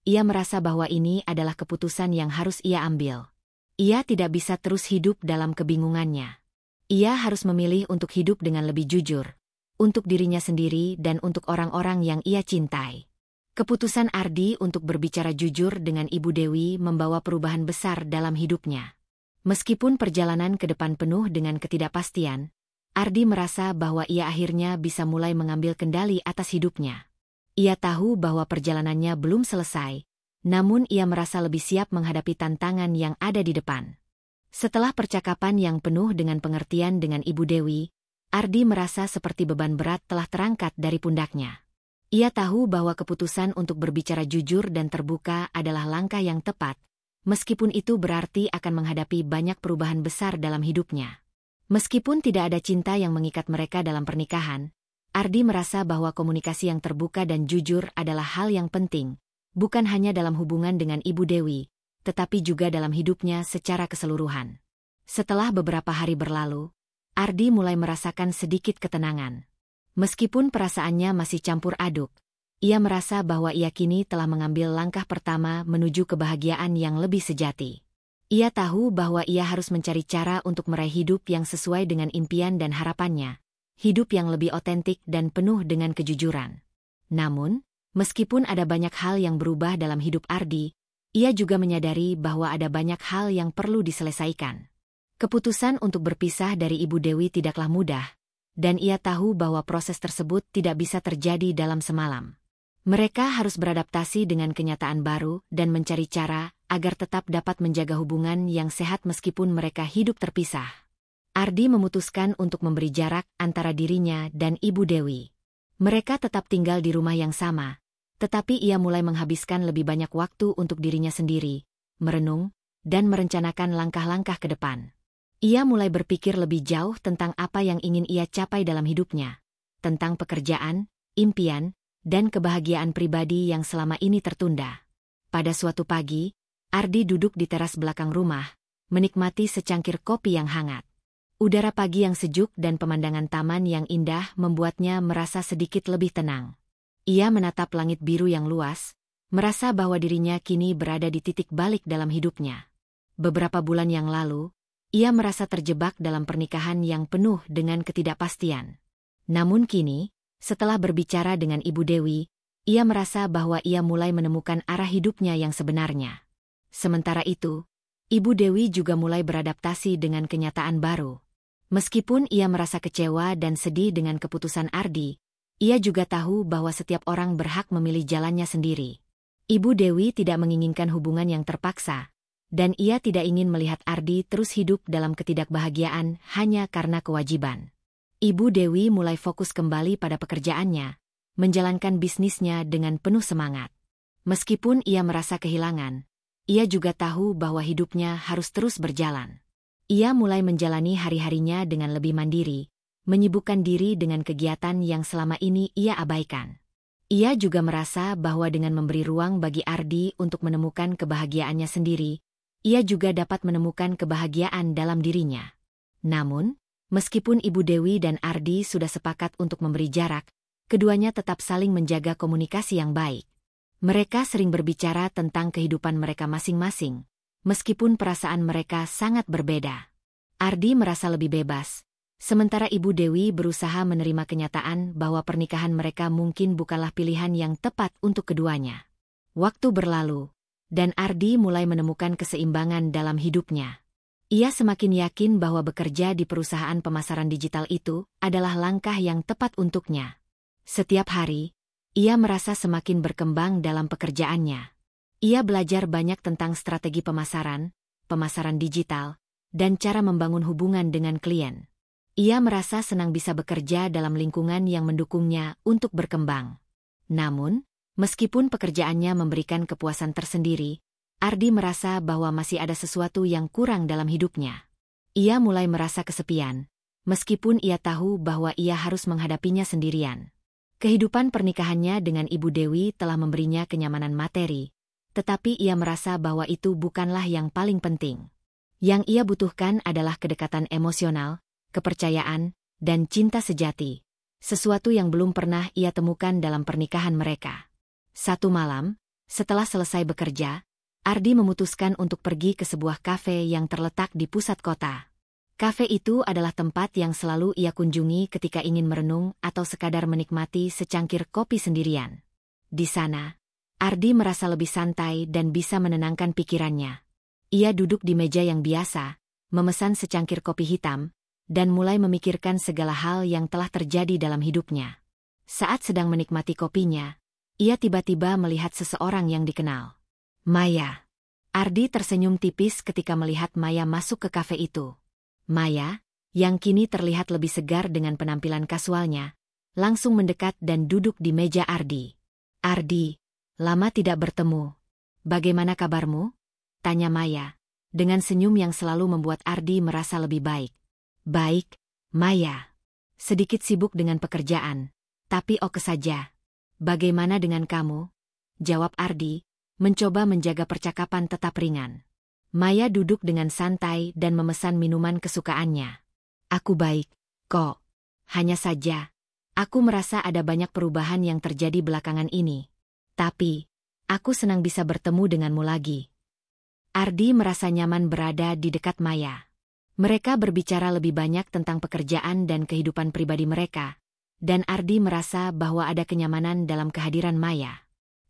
Speaker 1: ia merasa bahwa ini adalah keputusan yang harus ia ambil. Ia tidak bisa terus hidup dalam kebingungannya. Ia harus memilih untuk hidup dengan lebih jujur, untuk dirinya sendiri dan untuk orang-orang yang ia cintai. Keputusan Ardi untuk berbicara jujur dengan Ibu Dewi membawa perubahan besar dalam hidupnya. Meskipun perjalanan ke depan penuh dengan ketidakpastian, Ardi merasa bahwa ia akhirnya bisa mulai mengambil kendali atas hidupnya. Ia tahu bahwa perjalanannya belum selesai, namun ia merasa lebih siap menghadapi tantangan yang ada di depan. Setelah percakapan yang penuh dengan pengertian dengan Ibu Dewi, Ardi merasa seperti beban berat telah terangkat dari pundaknya. Ia tahu bahwa keputusan untuk berbicara jujur dan terbuka adalah langkah yang tepat, meskipun itu berarti akan menghadapi banyak perubahan besar dalam hidupnya. Meskipun tidak ada cinta yang mengikat mereka dalam pernikahan, Ardi merasa bahwa komunikasi yang terbuka dan jujur adalah hal yang penting, bukan hanya dalam hubungan dengan Ibu Dewi, tetapi juga dalam hidupnya secara keseluruhan. Setelah beberapa hari berlalu, Ardi mulai merasakan sedikit ketenangan. Meskipun perasaannya masih campur aduk, ia merasa bahwa ia kini telah mengambil langkah pertama menuju kebahagiaan yang lebih sejati. Ia tahu bahwa ia harus mencari cara untuk meraih hidup yang sesuai dengan impian dan harapannya, hidup yang lebih otentik dan penuh dengan kejujuran. Namun, meskipun ada banyak hal yang berubah dalam hidup Ardi, ia juga menyadari bahwa ada banyak hal yang perlu diselesaikan. Keputusan untuk berpisah dari Ibu Dewi tidaklah mudah, dan ia tahu bahwa proses tersebut tidak bisa terjadi dalam semalam. Mereka harus beradaptasi dengan kenyataan baru dan mencari cara agar tetap dapat menjaga hubungan yang sehat meskipun mereka hidup terpisah. Ardi memutuskan untuk memberi jarak antara dirinya dan Ibu Dewi. Mereka tetap tinggal di rumah yang sama, tetapi ia mulai menghabiskan lebih banyak waktu untuk dirinya sendiri, merenung, dan merencanakan langkah-langkah ke depan. Ia mulai berpikir lebih jauh tentang apa yang ingin ia capai dalam hidupnya, tentang pekerjaan, impian, dan kebahagiaan pribadi yang selama ini tertunda. Pada suatu pagi, Ardi duduk di teras belakang rumah, menikmati secangkir kopi yang hangat. Udara pagi yang sejuk dan pemandangan taman yang indah membuatnya merasa sedikit lebih tenang. Ia menatap langit biru yang luas, merasa bahwa dirinya kini berada di titik balik dalam hidupnya. Beberapa bulan yang lalu, ia merasa terjebak dalam pernikahan yang penuh dengan ketidakpastian. Namun kini, setelah berbicara dengan Ibu Dewi, ia merasa bahwa ia mulai menemukan arah hidupnya yang sebenarnya. Sementara itu, Ibu Dewi juga mulai beradaptasi dengan kenyataan baru. Meskipun ia merasa kecewa dan sedih dengan keputusan Ardi, ia juga tahu bahwa setiap orang berhak memilih jalannya sendiri. Ibu Dewi tidak menginginkan hubungan yang terpaksa, dan ia tidak ingin melihat Ardi terus hidup dalam ketidakbahagiaan hanya karena kewajiban. Ibu Dewi mulai fokus kembali pada pekerjaannya, menjalankan bisnisnya dengan penuh semangat. Meskipun ia merasa kehilangan, ia juga tahu bahwa hidupnya harus terus berjalan. Ia mulai menjalani hari-harinya dengan lebih mandiri, menyibukkan diri dengan kegiatan yang selama ini ia abaikan. Ia juga merasa bahwa dengan memberi ruang bagi Ardi untuk menemukan kebahagiaannya sendiri, ia juga dapat menemukan kebahagiaan dalam dirinya. Namun, meskipun Ibu Dewi dan Ardi sudah sepakat untuk memberi jarak, keduanya tetap saling menjaga komunikasi yang baik. Mereka sering berbicara tentang kehidupan mereka masing-masing, meskipun perasaan mereka sangat berbeda. Ardi merasa lebih bebas, sementara Ibu Dewi berusaha menerima kenyataan bahwa pernikahan mereka mungkin bukanlah pilihan yang tepat untuk keduanya. Waktu berlalu, dan Ardi mulai menemukan keseimbangan dalam hidupnya. Ia semakin yakin bahwa bekerja di perusahaan pemasaran digital itu adalah langkah yang tepat untuknya. Setiap hari, ia merasa semakin berkembang dalam pekerjaannya. Ia belajar banyak tentang strategi pemasaran digital, dan cara membangun hubungan dengan klien. Ia merasa senang bisa bekerja dalam lingkungan yang mendukungnya untuk berkembang. Namun, meskipun pekerjaannya memberikan kepuasan tersendiri, Ardi merasa bahwa masih ada sesuatu yang kurang dalam hidupnya. Ia mulai merasa kesepian, meskipun ia tahu bahwa ia harus menghadapinya sendirian. Kehidupan pernikahannya dengan Ibu Dewi telah memberinya kenyamanan materi, tetapi ia merasa bahwa itu bukanlah yang paling penting. Yang ia butuhkan adalah kedekatan emosional, kepercayaan, dan cinta sejati, sesuatu yang belum pernah ia temukan dalam pernikahan mereka. Satu malam, setelah selesai bekerja, Ardi memutuskan untuk pergi ke sebuah kafe yang terletak di pusat kota. Kafe itu adalah tempat yang selalu ia kunjungi ketika ingin merenung atau sekadar menikmati secangkir kopi sendirian. Di sana, Ardi merasa lebih santai dan bisa menenangkan pikirannya. Ia duduk di meja yang biasa, memesan secangkir kopi hitam, dan mulai memikirkan segala hal yang telah terjadi dalam hidupnya. Saat sedang menikmati kopinya, ia tiba-tiba melihat seseorang yang dikenal. Maya. Ardi tersenyum tipis ketika melihat Maya masuk ke kafe itu. Maya, yang kini terlihat lebih segar dengan penampilan kasualnya, langsung mendekat dan duduk di meja Ardi. Ardi, lama tidak bertemu. Bagaimana kabarmu? Tanya Maya, dengan senyum yang selalu membuat Ardi merasa lebih baik. Baik, Maya. Sedikit sibuk dengan pekerjaan, tapi oke saja. Bagaimana dengan kamu? Jawab Ardi, mencoba menjaga percakapan tetap ringan. Maya duduk dengan santai dan memesan minuman kesukaannya. Aku baik, kok. Hanya saja, aku merasa ada banyak perubahan yang terjadi belakangan ini. Tapi, aku senang bisa bertemu denganmu lagi. Ardi merasa nyaman berada di dekat Maya. Mereka berbicara lebih banyak tentang pekerjaan dan kehidupan pribadi mereka, dan Ardi merasa bahwa ada kenyamanan dalam kehadiran Maya.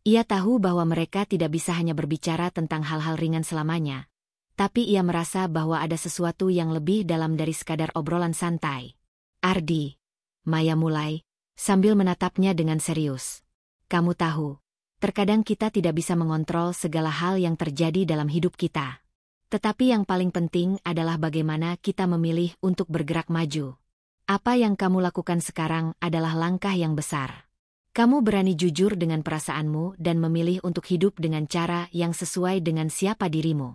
Speaker 1: Ia tahu bahwa mereka tidak bisa hanya berbicara tentang hal-hal ringan selamanya, tapi ia merasa bahwa ada sesuatu yang lebih dalam dari sekadar obrolan santai. Ardi, Maya mulai, sambil menatapnya dengan serius. Kamu tahu, terkadang kita tidak bisa mengontrol segala hal yang terjadi dalam hidup kita. Tetapi yang paling penting adalah bagaimana kita memilih untuk bergerak maju. Apa yang kamu lakukan sekarang adalah langkah yang besar. Kamu berani jujur dengan perasaanmu dan memilih untuk hidup dengan cara yang sesuai dengan siapa dirimu.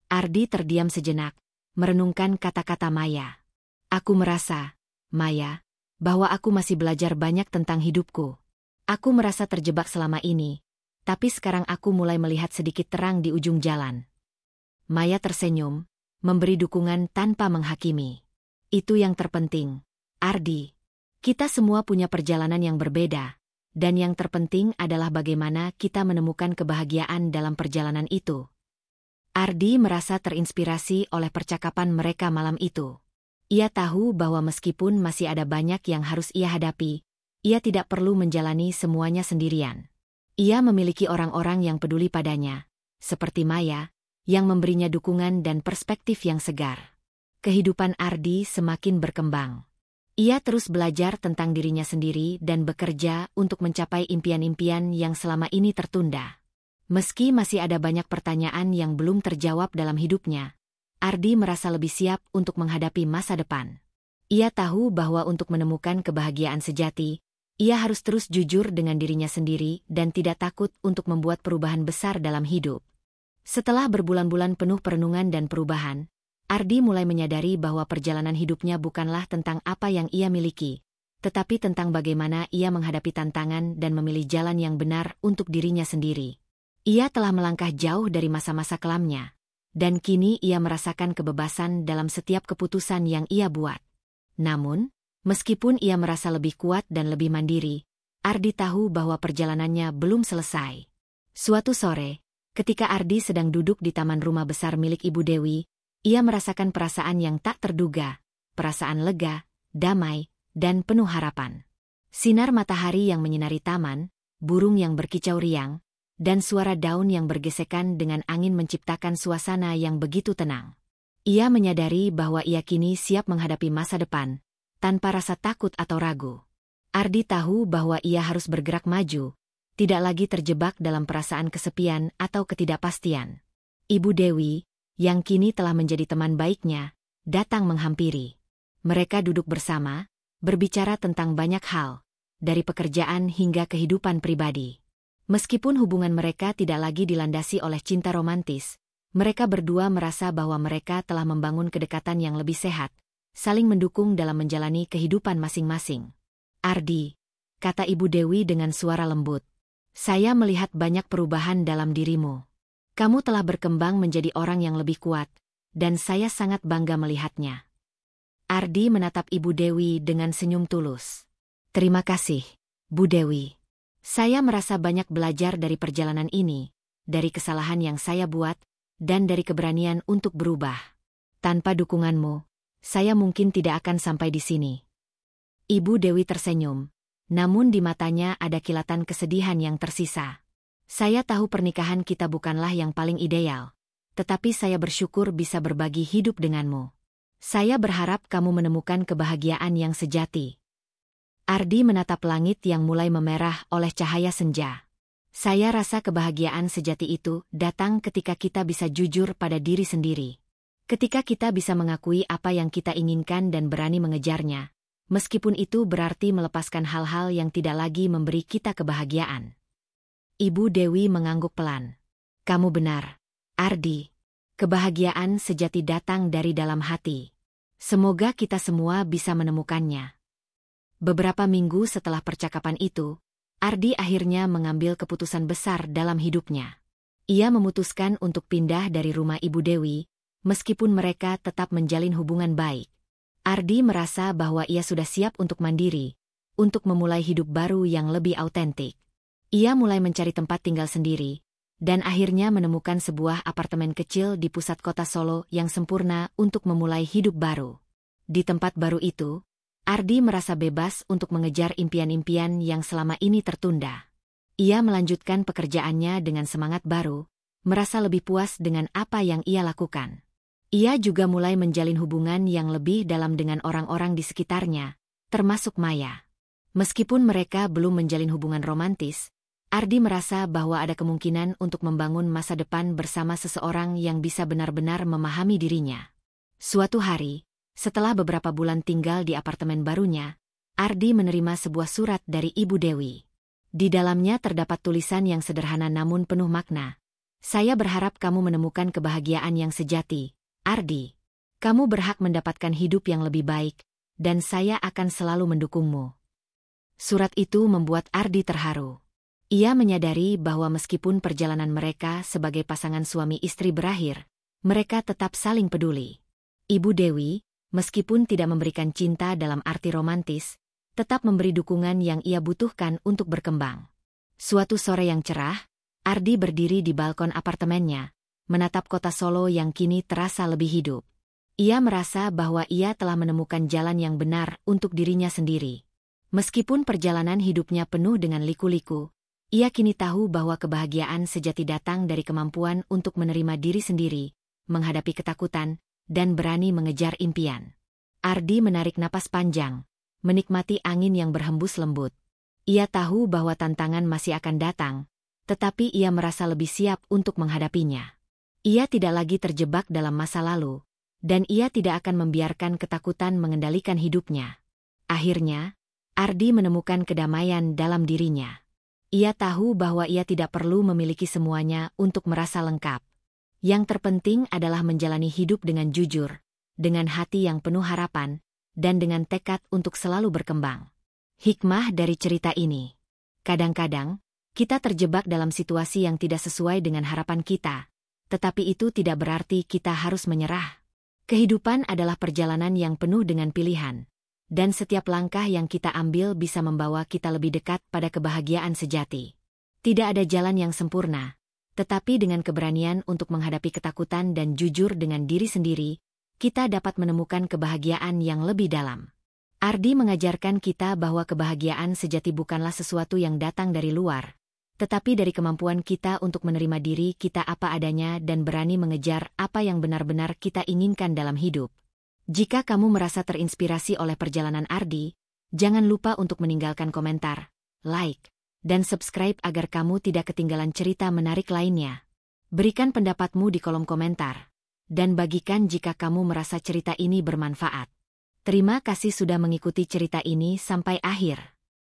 Speaker 1: Ardi terdiam sejenak, merenungkan kata-kata Maya. Aku merasa, Maya, bahwa aku masih belajar banyak tentang hidupku. Aku merasa terjebak selama ini, tapi sekarang aku mulai melihat sedikit terang di ujung jalan. Maya tersenyum, memberi dukungan tanpa menghakimi. Itu yang terpenting, Ardi. Kita semua punya perjalanan yang berbeda, dan yang terpenting adalah bagaimana kita menemukan kebahagiaan dalam perjalanan itu. Ardi merasa terinspirasi oleh percakapan mereka malam itu. Ia tahu bahwa meskipun masih ada banyak yang harus ia hadapi, ia tidak perlu menjalani semuanya sendirian. Ia memiliki orang-orang yang peduli padanya, seperti Maya, yang memberinya dukungan dan perspektif yang segar. Kehidupan Ardi semakin berkembang. Ia terus belajar tentang dirinya sendiri dan bekerja untuk mencapai impian-impian yang selama ini tertunda. Meski masih ada banyak pertanyaan yang belum terjawab dalam hidupnya, Ardi merasa lebih siap untuk menghadapi masa depan. Ia tahu bahwa untuk menemukan kebahagiaan sejati, ia harus terus jujur dengan dirinya sendiri dan tidak takut untuk membuat perubahan besar dalam hidup. Setelah berbulan-bulan penuh perenungan dan perubahan, Ardi mulai menyadari bahwa perjalanan hidupnya bukanlah tentang apa yang ia miliki, tetapi tentang bagaimana ia menghadapi tantangan dan memilih jalan yang benar untuk dirinya sendiri. Ia telah melangkah jauh dari masa-masa kelamnya, dan kini ia merasakan kebebasan dalam setiap keputusan yang ia buat. Namun, meskipun ia merasa lebih kuat dan lebih mandiri, Ardi tahu bahwa perjalanannya belum selesai. Suatu sore, ketika Ardi sedang duduk di taman rumah besar milik Ibu Dewi, ia merasakan perasaan yang tak terduga, perasaan lega, damai, dan penuh harapan. Sinar matahari yang menyinari taman, burung yang berkicau riang, dan suara daun yang bergesekan dengan angin menciptakan suasana yang begitu tenang. Ia menyadari bahwa ia kini siap menghadapi masa depan, tanpa rasa takut atau ragu. Ardi tahu bahwa ia harus bergerak maju, tidak lagi terjebak dalam perasaan kesepian atau ketidakpastian. Ibu Dewi, yang kini telah menjadi teman baiknya, datang menghampiri. Mereka duduk bersama, berbicara tentang banyak hal, dari pekerjaan hingga kehidupan pribadi. Meskipun hubungan mereka tidak lagi dilandasi oleh cinta romantis, mereka berdua merasa bahwa mereka telah membangun kedekatan yang lebih sehat, saling mendukung dalam menjalani kehidupan masing-masing. Ardi, kata Ibu Dewi dengan suara lembut, saya melihat banyak perubahan dalam dirimu. Kamu telah berkembang menjadi orang yang lebih kuat, dan saya sangat bangga melihatnya. Ardi menatap Ibu Dewi dengan senyum tulus. Terima kasih, Bu Dewi. Saya merasa banyak belajar dari perjalanan ini, dari kesalahan yang saya buat, dan dari keberanian untuk berubah. Tanpa dukunganmu, saya mungkin tidak akan sampai di sini. Ibu Dewi tersenyum, namun di matanya ada kilatan kesedihan yang tersisa. Saya tahu pernikahan kita bukanlah yang paling ideal, tetapi saya bersyukur bisa berbagi hidup denganmu. Saya berharap kamu menemukan kebahagiaan yang sejati. Ardi menatap langit yang mulai memerah oleh cahaya senja. Saya rasa kebahagiaan sejati itu datang ketika kita bisa jujur pada diri sendiri. Ketika kita bisa mengakui apa yang kita inginkan dan berani mengejarnya, meskipun itu berarti melepaskan hal-hal yang tidak lagi memberi kita kebahagiaan. Ibu Dewi mengangguk pelan. Kamu benar, Ardi. Kebahagiaan sejati datang dari dalam hati. Semoga kita semua bisa menemukannya. Beberapa minggu setelah percakapan itu, Ardi akhirnya mengambil keputusan besar dalam hidupnya. Ia memutuskan untuk pindah dari rumah Ibu Dewi, meskipun mereka tetap menjalin hubungan baik. Ardi merasa bahwa ia sudah siap untuk mandiri, untuk memulai hidup baru yang lebih autentik. Ia mulai mencari tempat tinggal sendiri, dan akhirnya menemukan sebuah apartemen kecil di pusat kota Solo yang sempurna untuk memulai hidup baru. Di tempat baru itu, Ardi merasa bebas untuk mengejar impian-impian yang selama ini tertunda. Ia melanjutkan pekerjaannya dengan semangat baru, merasa lebih puas dengan apa yang ia lakukan. Ia juga mulai menjalin hubungan yang lebih dalam dengan orang-orang di sekitarnya, termasuk Maya. Meskipun mereka belum menjalin hubungan romantis, Ardi merasa bahwa ada kemungkinan untuk membangun masa depan bersama seseorang yang bisa benar-benar memahami dirinya. Suatu hari, setelah beberapa bulan tinggal di apartemen barunya, Ardi menerima sebuah surat dari Ibu Dewi. Di dalamnya terdapat tulisan yang sederhana namun penuh makna. Saya berharap kamu menemukan kebahagiaan yang sejati, Ardi. Kamu berhak mendapatkan hidup yang lebih baik, dan saya akan selalu mendukungmu. Surat itu membuat Ardi terharu. Ia menyadari bahwa meskipun perjalanan mereka sebagai pasangan suami istri berakhir, mereka tetap saling peduli. Ibu Dewi, meskipun tidak memberikan cinta dalam arti romantis, tetap memberi dukungan yang ia butuhkan untuk berkembang. Suatu sore yang cerah, Ardi berdiri di balkon apartemennya, menatap kota Solo yang kini terasa lebih hidup. Ia merasa bahwa ia telah menemukan jalan yang benar untuk dirinya sendiri. Meskipun perjalanan hidupnya penuh dengan liku-liku, ia kini tahu bahwa kebahagiaan sejati datang dari kemampuan untuk menerima diri sendiri, menghadapi ketakutan, dan berani mengejar impian. Ardi menarik napas panjang, menikmati angin yang berhembus lembut. Ia tahu bahwa tantangan masih akan datang, tetapi ia merasa lebih siap untuk menghadapinya. Ia tidak lagi terjebak dalam masa lalu, dan ia tidak akan membiarkan ketakutan mengendalikan hidupnya. Akhirnya, Ardi menemukan kedamaian dalam dirinya. Ia tahu bahwa ia tidak perlu memiliki semuanya untuk merasa lengkap. Yang terpenting adalah menjalani hidup dengan jujur, dengan hati yang penuh harapan, dan dengan tekad untuk selalu berkembang. Hikmah dari cerita ini. Kadang-kadang, kita terjebak dalam situasi yang tidak sesuai dengan harapan kita, tetapi itu tidak berarti kita harus menyerah. Kehidupan adalah perjalanan yang penuh dengan pilihan, dan setiap langkah yang kita ambil bisa membawa kita lebih dekat pada kebahagiaan sejati. Tidak ada jalan yang sempurna, tetapi dengan keberanian untuk menghadapi ketakutan dan jujur dengan diri sendiri, kita dapat menemukan kebahagiaan yang lebih dalam. Ardi mengajarkan kita bahwa kebahagiaan sejati bukanlah sesuatu yang datang dari luar, tetapi dari kemampuan kita untuk menerima diri kita apa adanya dan berani mengejar apa yang benar-benar kita inginkan dalam hidup. Jika kamu merasa terinspirasi oleh perjalanan Ardi, jangan lupa untuk meninggalkan komentar, like, dan subscribe agar kamu tidak ketinggalan cerita menarik lainnya. Berikan pendapatmu di kolom komentar, dan bagikan jika kamu merasa cerita ini bermanfaat. Terima kasih sudah mengikuti cerita ini sampai akhir.